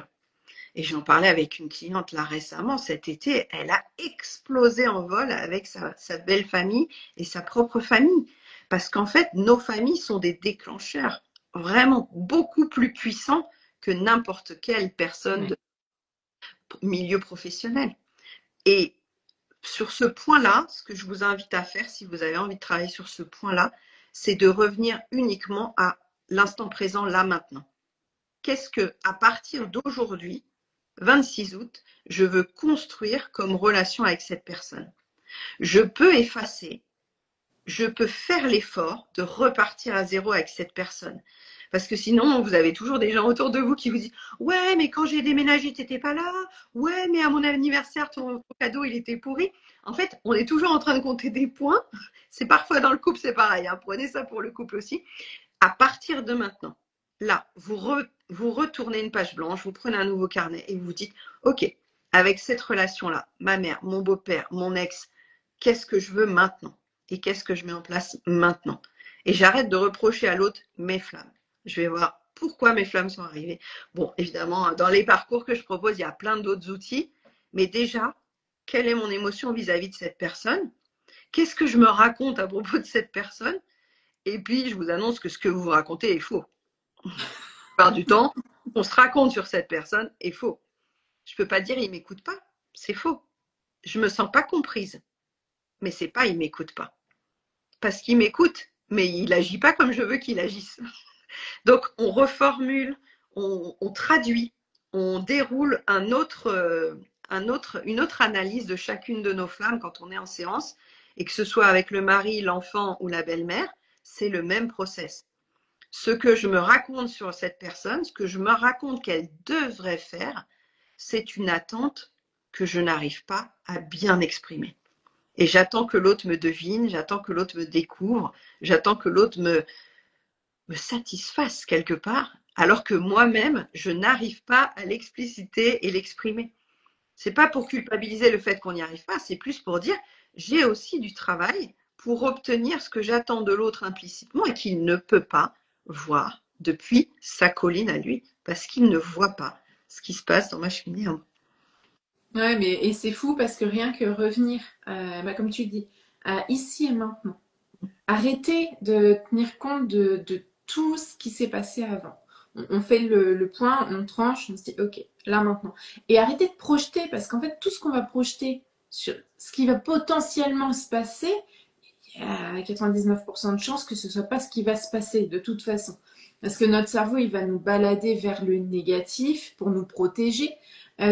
et j'en parlais avec une cliente là récemment, cet été, elle a explosé en vol avec sa belle famille et sa propre famille. Parce qu'en fait, nos familles sont des déclencheurs vraiment beaucoup plus puissants que n'importe quelle personne Ouais. de milieu professionnel. Et sur ce point-là, ce que je vous invite à faire, si vous avez envie de travailler sur ce point-là, c'est de revenir uniquement à l'instant présent, là, maintenant. Qu'est-ce que, à partir d'aujourd'hui, 26 août, je veux construire comme relation avec cette personne? Je peux effacer, je peux faire l'effort de repartir à zéro avec cette personne. Parce que sinon, vous avez toujours des gens autour de vous qui vous disent « Ouais, mais quand j'ai déménagé, t'étais pas là. Ouais, mais à mon anniversaire, ton cadeau, il était pourri. » En fait, on est toujours en train de compter des points. C'est parfois dans le couple, c'est pareil. Hein. Prenez ça pour le couple aussi. À partir de maintenant, là, vous retournez une page blanche, vous prenez un nouveau carnet et vous dites « Ok, avec cette relation-là, ma mère, mon beau-père, mon ex, qu'est-ce que je veux maintenant? Et qu'est-ce que je mets en place maintenant? » Et j'arrête de reprocher à l'autre mes flammes. Je vais voir pourquoi mes flammes sont arrivées. Bon, évidemment, dans les parcours que je propose, il y a plein d'autres outils. Mais déjà, quelle est mon émotion vis-à-vis de cette personne? Qu'est-ce que je me raconte à propos de cette personne? Et puis, je vous annonce que ce que vous vous racontez est faux. La plupart du temps, on se raconte sur cette personne est faux. Je ne peux pas dire il ne m'écoute pas. C'est faux. Je ne me sens pas comprise. Mais c'est pas il ne m'écoute pas. Parce qu'il m'écoute, mais il n'agit pas comme je veux qu'il agisse. Donc, on reformule, on traduit, on déroule une autre analyse de chacune de nos flammes quand on est en séance, et que ce soit avec le mari, l'enfant ou la belle-mère, c'est le même process. Ce que je me raconte sur cette personne, ce que je me raconte qu'elle devrait faire, c'est une attente que je n'arrive pas à bien exprimer. Et j'attends que l'autre me devine, j'attends que l'autre me découvre, j'attends que l'autre me satisfasse quelque part, alors que moi-même, je n'arrive pas à l'expliciter et l'exprimer. C'est pas pour culpabiliser le fait qu'on n'y arrive pas, c'est plus pour dire j'ai aussi du travail pour obtenir ce que j'attends de l'autre implicitement et qu'il ne peut pas voir depuis sa colline à lui, parce qu'il ne voit pas ce qui se passe dans ma cheminée. Ouais, mais et c'est fou parce que rien que revenir, comme tu dis, à ici et maintenant, arrêter de tenir compte de tout ce qui s'est passé avant. On fait le point, on tranche, on se dit ok, là maintenant. Et arrêter de projeter parce qu'en fait, tout ce qu'on va projeter sur ce qui va potentiellement se passer, il y a 99% de chances que ce soit pas ce qui va se passer de toute façon. Parce que notre cerveau, il va nous balader vers le négatif pour nous protéger.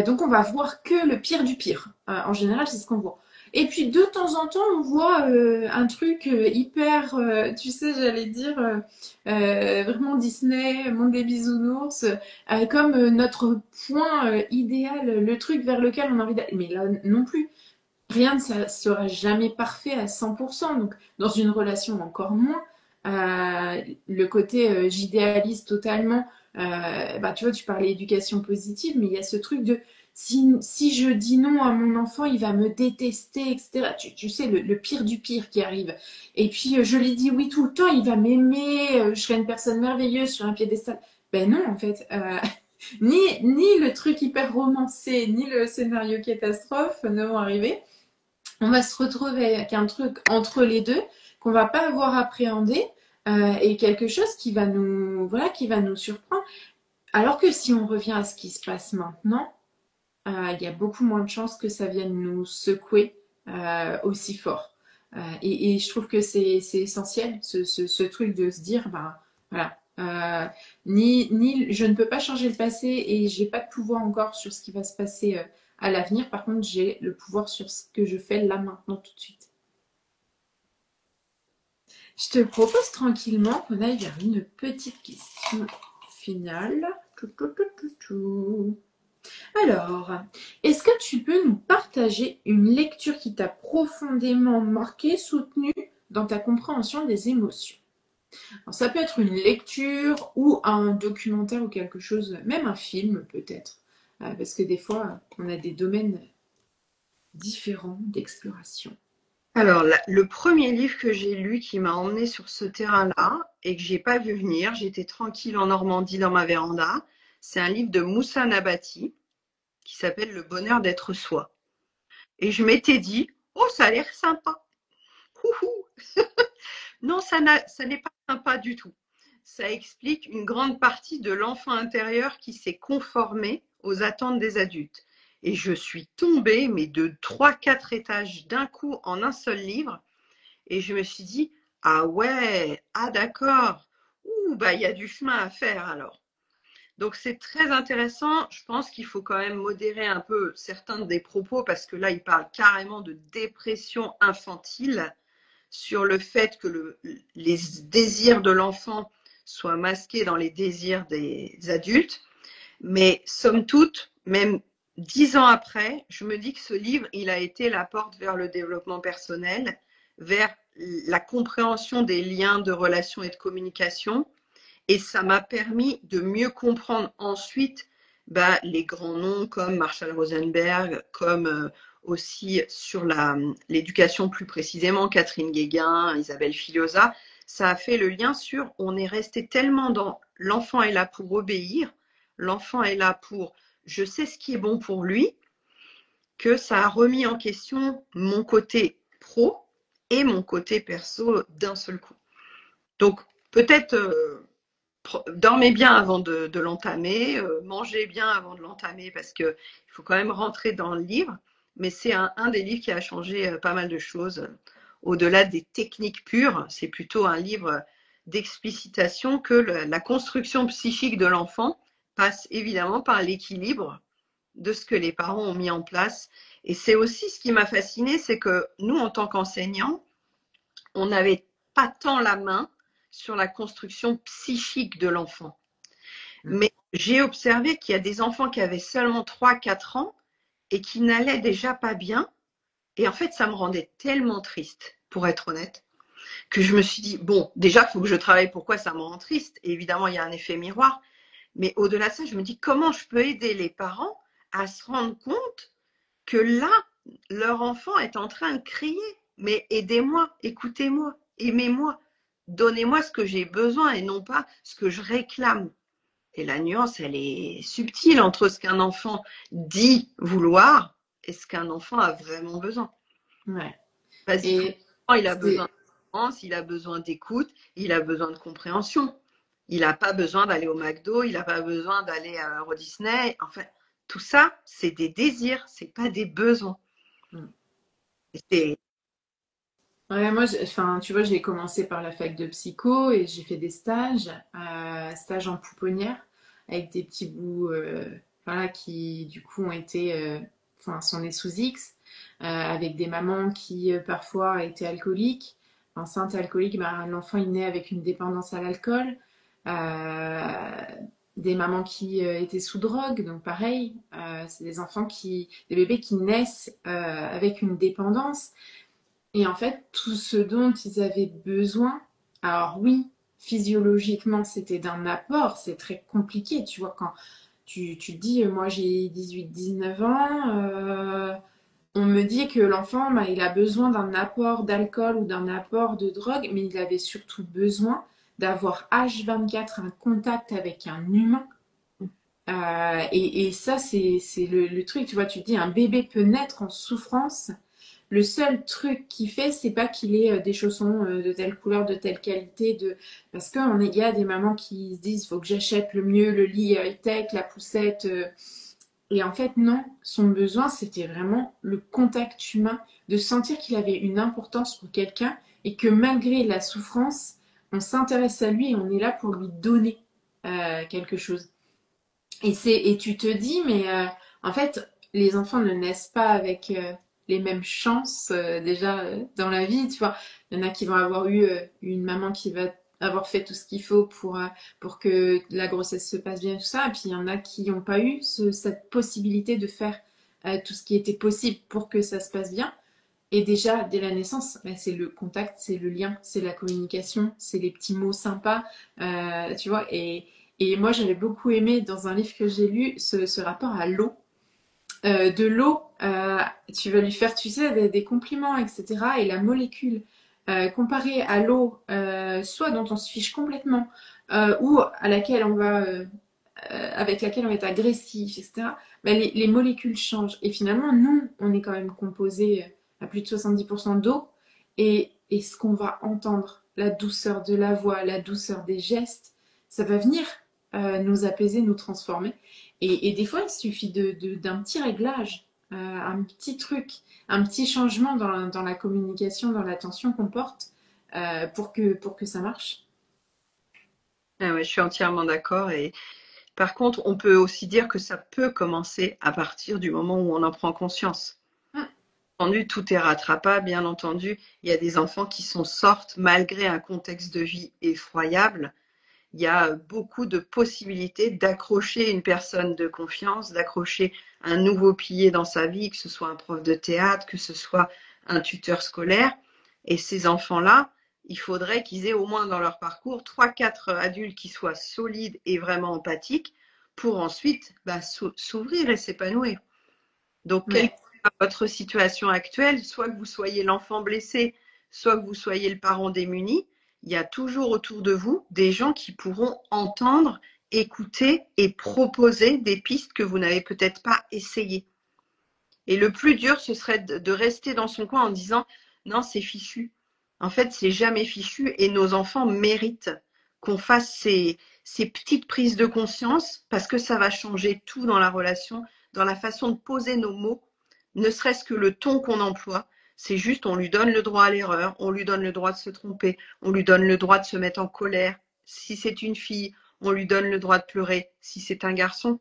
Donc on va voir que le pire du pire. En général, c'est ce qu'on voit. Et puis de temps en temps, on voit un truc hyper, tu sais, j'allais dire, vraiment Disney, monde des bisounours, comme notre point idéal, le truc vers lequel on a envie d'aller. Mais là non plus, rien ne sera jamais parfait à 100%. Donc dans une relation encore moins. Le côté j'idéalise totalement. Tu vois, tu parlais éducation positive, mais il y a ce truc de si je dis non à mon enfant, il va me détester, etc. Tu sais, le pire du pire qui arrive. Et puis, je lui dis oui tout le temps, il va m'aimer, je serai une personne merveilleuse sur un piédestal. Ben non, en fait. Ni le truc hyper romancé, ni le scénario catastrophe ne vont arriver. On va se retrouver avec un truc entre les deux qu'on va pas avoir appréhendé et quelque chose qui va nous surprendre. Alors que si on revient à ce qui se passe maintenant, il y a beaucoup moins de chances que ça vienne nous secouer aussi fort. Et je trouve que c'est essentiel, ce truc de se dire, voilà, je ne peux pas changer le passé et j'ai pas de pouvoir encore sur ce qui va se passer à l'avenir. Par contre, j'ai le pouvoir sur ce que je fais là maintenant tout de suite. Je te propose tranquillement qu'on aille vers une petite question finale. Alors, est-ce que tu peux nous partager une lecture qui t'a profondément marqué, soutenue dans ta compréhension des émotions? Alors, ça peut être une lecture ou un documentaire ou quelque chose, même un film peut-être, parce que des fois, on a des domaines différents d'exploration. Alors, le premier livre que j'ai lu qui m'a emmené sur ce terrain-là et que j'ai pas vu venir, j'étais tranquille en Normandie dans ma véranda, c'est un livre de Moussa Nabati qui s'appelle Le bonheur d'être soi. Et je m'étais dit, oh, ça a l'air sympa. Houhou. Non, ça n'est pas sympa du tout. Ça explique une grande partie de l'enfant intérieur qui s'est conformé aux attentes des adultes. Et je suis tombée, mais de 3, 4 étages d'un coup en un seul livre. Et je me suis dit, ah ouais, ah d'accord, ouh, bah il y a du chemin à faire alors. Donc c'est très intéressant. Je pense qu'il faut quand même modérer un peu certains des propos parce que là, il parle carrément de dépression infantile sur le fait que les désirs de l'enfant soient masqués dans les désirs des adultes. Mais somme toute, même 10 ans après, je me dis que ce livre, il a été la porte vers le développement personnel, vers la compréhension des liens de relations et de communication. Et ça m'a permis de mieux comprendre ensuite les grands noms comme Marshall Rosenberg, comme aussi sur l'éducation plus précisément, Catherine Guéguen, Isabelle Filiosa. Ça a fait le lien sur, on est resté tellement dans l'enfant est là pour obéir, l'enfant est là pour je sais ce qui est bon pour lui, que ça a remis en question mon côté pro et mon côté perso d'un seul coup. Donc peut-être dormez bien avant de l'entamer, mangez bien avant de l'entamer parce qu'il faut quand même rentrer dans le livre. Mais c'est un des livres qui a changé pas mal de choses. Au-delà des techniques pures, c'est plutôt un livre d'explicitation que la construction psychique de l'enfant passe évidemment par l'équilibre de ce que les parents ont mis en place. Et c'est aussi ce qui m'a fascinée, c'est que nous, en tant qu'enseignants, on n'avait pas tant la main sur la construction psychique de l'enfant. Mais j'ai observé qu'il y a des enfants qui avaient seulement 3, 4 ans et qui n'allaient déjà pas bien. Et en fait, ça me rendait tellement triste, pour être honnête, que je me suis dit, bon, déjà, il faut que je travaille pourquoi ça me rend triste. Et évidemment, il y a un effet miroir. Mais au-delà de ça, je me dis, comment je peux aider les parents à se rendre compte que là, leur enfant est en train de crier. Mais aidez-moi, écoutez-moi, aimez-moi, donnez-moi ce que j'ai besoin et non pas ce que je réclame. Et la nuance, elle est subtile entre ce qu'un enfant dit vouloir et ce qu'un enfant a vraiment besoin. Ouais. Basiquement, Et il a besoin c'est de confiance, il a besoin d'écoute, il a besoin de compréhension. Il n'a pas besoin d'aller au McDo, il n'a pas besoin d'aller à Euro Disney. Enfin, tout ça, c'est des désirs, c'est pas des besoins. C'est Ouais, moi, enfin, tu vois, j'ai commencé par la fac de psycho et j'ai fait des stages, stages en pouponnière avec des petits bouts, voilà, qui du coup ont été, enfin, sont nés sous X, avec des mamans qui parfois étaient alcooliques, enceintes alcooliques, bah, l'enfant il naît avec une dépendance à l'alcool, euh, des mamans qui étaient sous drogue, donc pareil, c'est des enfants des bébés qui naissent avec une dépendance. Et en fait, tout ce dont ils avaient besoin, alors oui, physiologiquement, c'était d'un apport, c'est très compliqué, tu vois, quand tu te dis, moi j'ai 18, 19 ans, on me dit que l'enfant, bah, il a besoin d'un apport d'alcool ou d'un apport de drogue, mais il avait surtout besoin d'avoir H24 un contact avec un humain. Et ça, c'est le truc, tu vois, tu te dis, un bébé peut naître en souffrance. Le seul truc qu'il fait, c'est pas qu'il ait des chaussons de telle couleur, de telle qualité, parce qu'il y a des mamans qui se disent, faut que j'achète le mieux, le lit high-tech, la poussette. Et en fait, non, son besoin, c'était vraiment le contact humain, de sentir qu'il avait une importance pour quelqu'un et que malgré la souffrance, on s'intéresse à lui et on est là pour lui donner quelque chose. Et tu te dis, mais en fait, les enfants ne naissent pas avec les mêmes chances déjà dans la vie, tu vois. Il y en a qui vont avoir eu une maman qui va avoir fait tout ce qu'il faut pour que la grossesse se passe bien, tout ça. Et puis il y en a qui n'ont pas eu cette possibilité de faire tout ce qui était possible pour que ça se passe bien. Et déjà, dès la naissance, bah, c'est le contact, c'est le lien, c'est la communication, c'est les petits mots sympas, tu vois. Et moi, j'avais beaucoup aimé dans un livre que j'ai lu ce rapport à l'eau. De l'eau, tu vas lui faire, tu sais, des compliments, etc. Et la molécule comparée à l'eau, soit dont on se fiche complètement, ou à laquelle on va, avec laquelle on va être agressif, etc. Ben, les molécules changent. Et finalement, nous, on est quand même composé à plus de 70% d'eau. Et ce qu'on va entendre, la douceur de la voix, la douceur des gestes, ça va venir nous apaiser, nous transformer. Et des fois, il suffit d'un petit réglage, un petit truc, un petit changement dans la communication, dans l'attention qu'on porte pour que ça marche. Ah ouais, je suis entièrement d'accord. Et par contre, on peut aussi dire que ça peut commencer à partir du moment où on en prend conscience. Mm. Entendu, tout est rattrapable, bien entendu. Il y a des enfants qui s'en sortent malgré un contexte de vie effroyable. Il y a beaucoup de possibilités d'accrocher une personne de confiance, d'accrocher un nouveau pilier dans sa vie, que ce soit un prof de théâtre, que ce soit un tuteur scolaire. Et ces enfants-là, il faudrait qu'ils aient au moins dans leur parcours 3, 4 adultes qui soient solides et vraiment empathiques pour ensuite s'ouvrir et s'épanouir. Donc, quelle que Ouais. soit votre situation actuelle, soit que vous soyez l'enfant blessé, soit que vous soyez le parent démuni, il y a toujours autour de vous des gens qui pourront entendre, écouter et proposer des pistes que vous n'avez peut-être pas essayées. Et le plus dur, ce serait de rester dans son coin en disant non, c'est fichu. En fait, c'est jamais fichu et nos enfants méritent qu'on fasse ces petites prises de conscience parce que ça va changer tout dans la relation, dans la façon de poser nos mots, ne serait-ce que le ton qu'on emploie. C'est juste, on lui donne le droit à l'erreur, on lui donne le droit de se tromper, on lui donne le droit de se mettre en colère. Si c'est une fille, on lui donne le droit de pleurer. Si c'est un garçon,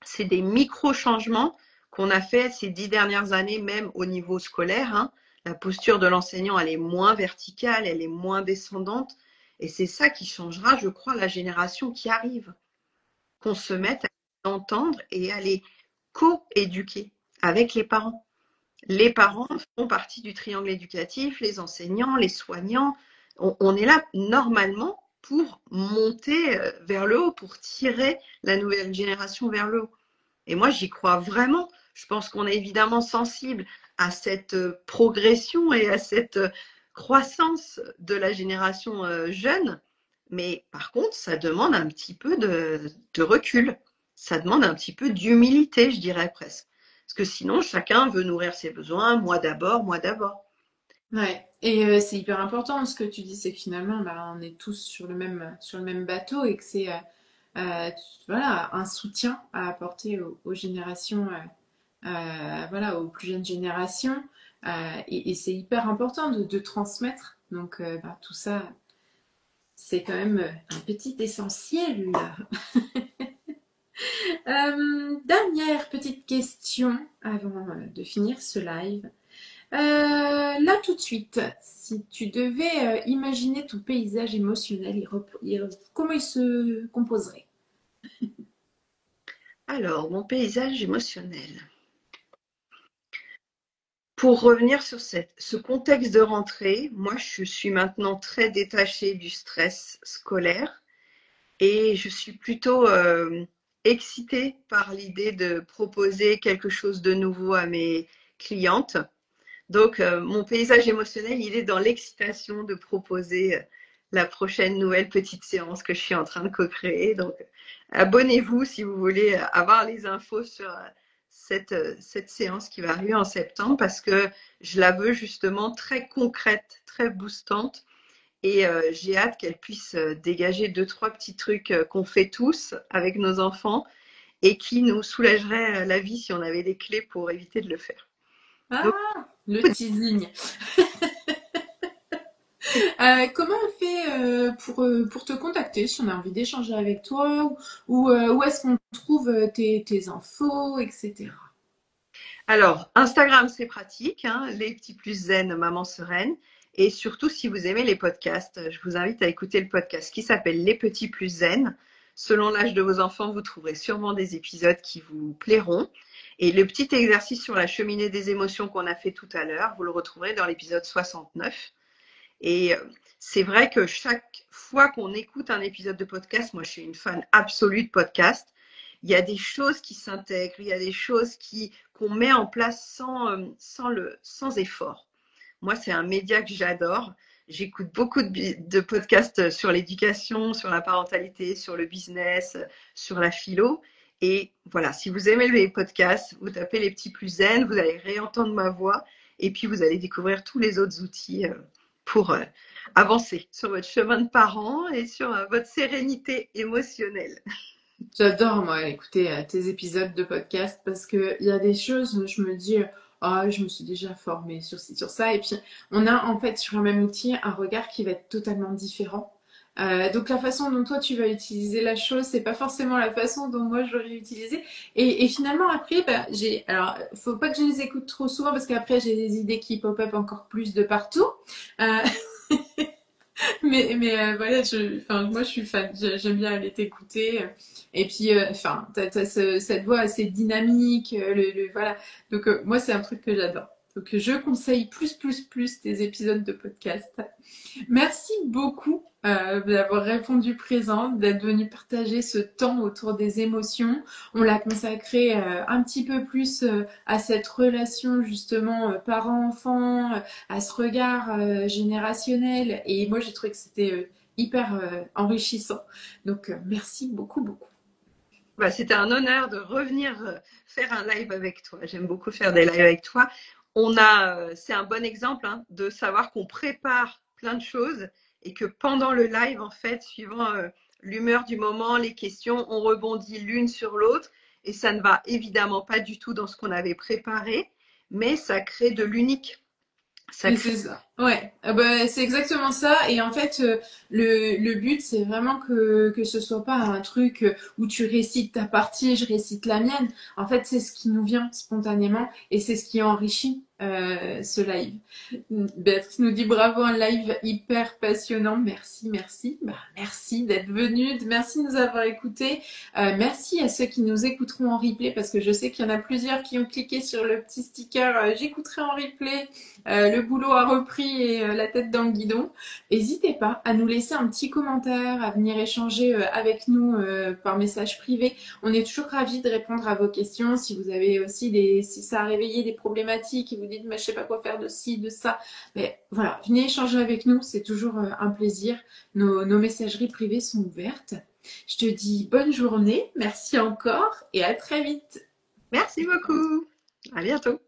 c'est des micro-changements qu'on a fait ces 10 dernières années, même au niveau scolaire. Hein. La posture de l'enseignant, elle est moins verticale, elle est moins descendante. Et c'est ça qui changera, je crois, la génération qui arrive. Qu'on se mette à entendre et à les co-éduquer avec les parents. Les parents font partie du triangle éducatif, les enseignants, les soignants. On est là normalement pour monter vers le haut, pour tirer la nouvelle génération vers le haut. Et moi, j'y crois vraiment. Je pense qu'on est évidemment sensible à cette progression et à cette croissance de la génération jeune. Mais par contre, ça demande un petit peu de recul. Ça demande un petit peu d'humilité, je dirais presque. Parce que sinon, chacun veut nourrir ses besoins, moi d'abord, moi d'abord. Ouais. Et c'est hyper important ce que tu dis, c'est que finalement, bah, on est tous sur le même bateau et que c'est voilà, un soutien à apporter aux générations, voilà, aux plus jeunes générations. Et c'est hyper important de transmettre. Donc, bah, tout ça, c'est quand même un petit essentiel. Dernière petite question avant de finir ce live. Là tout de suite, si tu devais imaginer ton paysage émotionnel, comment il se composerait? Alors, mon paysage émotionnel. Pour revenir sur ce contexte de rentrée, moi je suis maintenant très détachée du stress scolaire et je suis plutôt excitée par l'idée de proposer quelque chose de nouveau à mes clientes. Donc mon paysage émotionnel, il est dans l'excitation de proposer la prochaine nouvelle petite séance que je suis en train de co-créer. Donc abonnez-vous si vous voulez avoir les infos sur cette séance qui va arriver en septembre parce que je la veux justement très concrète, très boostante. Et j'ai hâte qu'elle puisse dégager 2, 3 petits trucs qu'on fait tous avec nos enfants et qui nous soulageraient la vie si on avait des clés pour éviter de le faire. Donc, Ah, le teasing. Comment on fait pour te contacter si on a envie d'échanger avec toi ou où est-ce qu'on trouve tes infos, etc. alors, Instagram, c'est pratique, hein, les petits plus zen, maman sereine. Et surtout, si vous aimez les podcasts, je vous invite à écouter le podcast qui s'appelle Les petits plus zen. Selon l'âge de vos enfants, vous trouverez sûrement des épisodes qui vous plairont. Et le petit exercice sur la cheminée des émotions qu'on a fait tout à l'heure, vous le retrouverez dans l'épisode 69. Et c'est vrai que chaque fois qu'on écoute un épisode de podcast, moi je suis une fan absolue de podcast, il y a des choses qui s'intègrent, il y a des choses qu'on met en place sans effort. Moi, c'est un média que j'adore. J'écoute beaucoup de podcasts sur l'éducation, sur la parentalité, sur le business, sur la philo. Et voilà, si vous aimez les podcasts, vous tapez les petits plus zen, vous allez réentendre ma voix et puis vous allez découvrir tous les autres outils pour avancer sur votre chemin de parent et sur votre sérénité émotionnelle. J'adore, moi, écouter tes épisodes de podcast parce que il y a des choses, je me dis, ah, je me suis déjà formée sur ci, sur ça. Et puis, on a en fait sur un même outil un regard qui va être totalement différent. Donc, la façon dont toi tu vas utiliser la chose, c'est pas forcément la façon dont moi je l'aurais utilisé. Et finalement, après, bah, alors, faut pas que je les écoute trop souvent parce qu'après, j'ai des idées qui pop-up encore plus de partout. Euh, mais voilà, enfin, moi je suis fan, j'aime bien aller t'écouter. Et puis, enfin, t'as cette voix assez dynamique, voilà. Donc, moi, c'est un truc que j'adore. Donc, je conseille plus tes épisodes de podcast. Merci beaucoup d'avoir répondu présent, d'être venu partager ce temps autour des émotions. On l'a consacré un petit peu plus à cette relation justement parent-enfant, à ce regard générationnel. Et moi, j'ai trouvé que c'était hyper enrichissant. Donc, merci beaucoup. Bah, c'était un honneur de revenir faire un live avec toi. J'aime beaucoup faire des lives avec toi. C'est un bon exemple hein, de savoir qu'on prépare plein de choses et que pendant le live, en fait, suivant l'humeur du moment, les questions, on rebondit l'une sur l'autre et ça ne va évidemment pas du tout dans ce qu'on avait préparé, mais ça crée de l'unique. Ça Mais crée... c'est ça. Ouais, ah bah, c'est exactement ça. Et en fait, le but, c'est vraiment que ce soit pas un truc où tu récites ta partie et je récite la mienne. En fait, c'est ce qui nous vient spontanément et c'est ce qui enrichit ce live. Béatrice nous dit bravo, un live hyper passionnant. Merci. Bah, merci d'être venu, merci de nous avoir écoutés. Merci à ceux qui nous écouteront en replay parce que je sais qu'il y en a plusieurs qui ont cliqué sur le petit sticker j'écouterai en replay. Le boulot a repris et la tête dans le guidon. N'hésitez pas à nous laisser un petit commentaire, à venir échanger avec nous par message privé. On est toujours ravis de répondre à vos questions. Si vous avez aussi si ça a réveillé des problématiques et vous dites, mais je sais pas quoi faire de ci, de ça, mais voilà, venez échanger avec nous. C'est toujours un plaisir. Nos messageries privées sont ouvertes. Je te dis bonne journée, merci encore et à très vite. Merci beaucoup. À bientôt.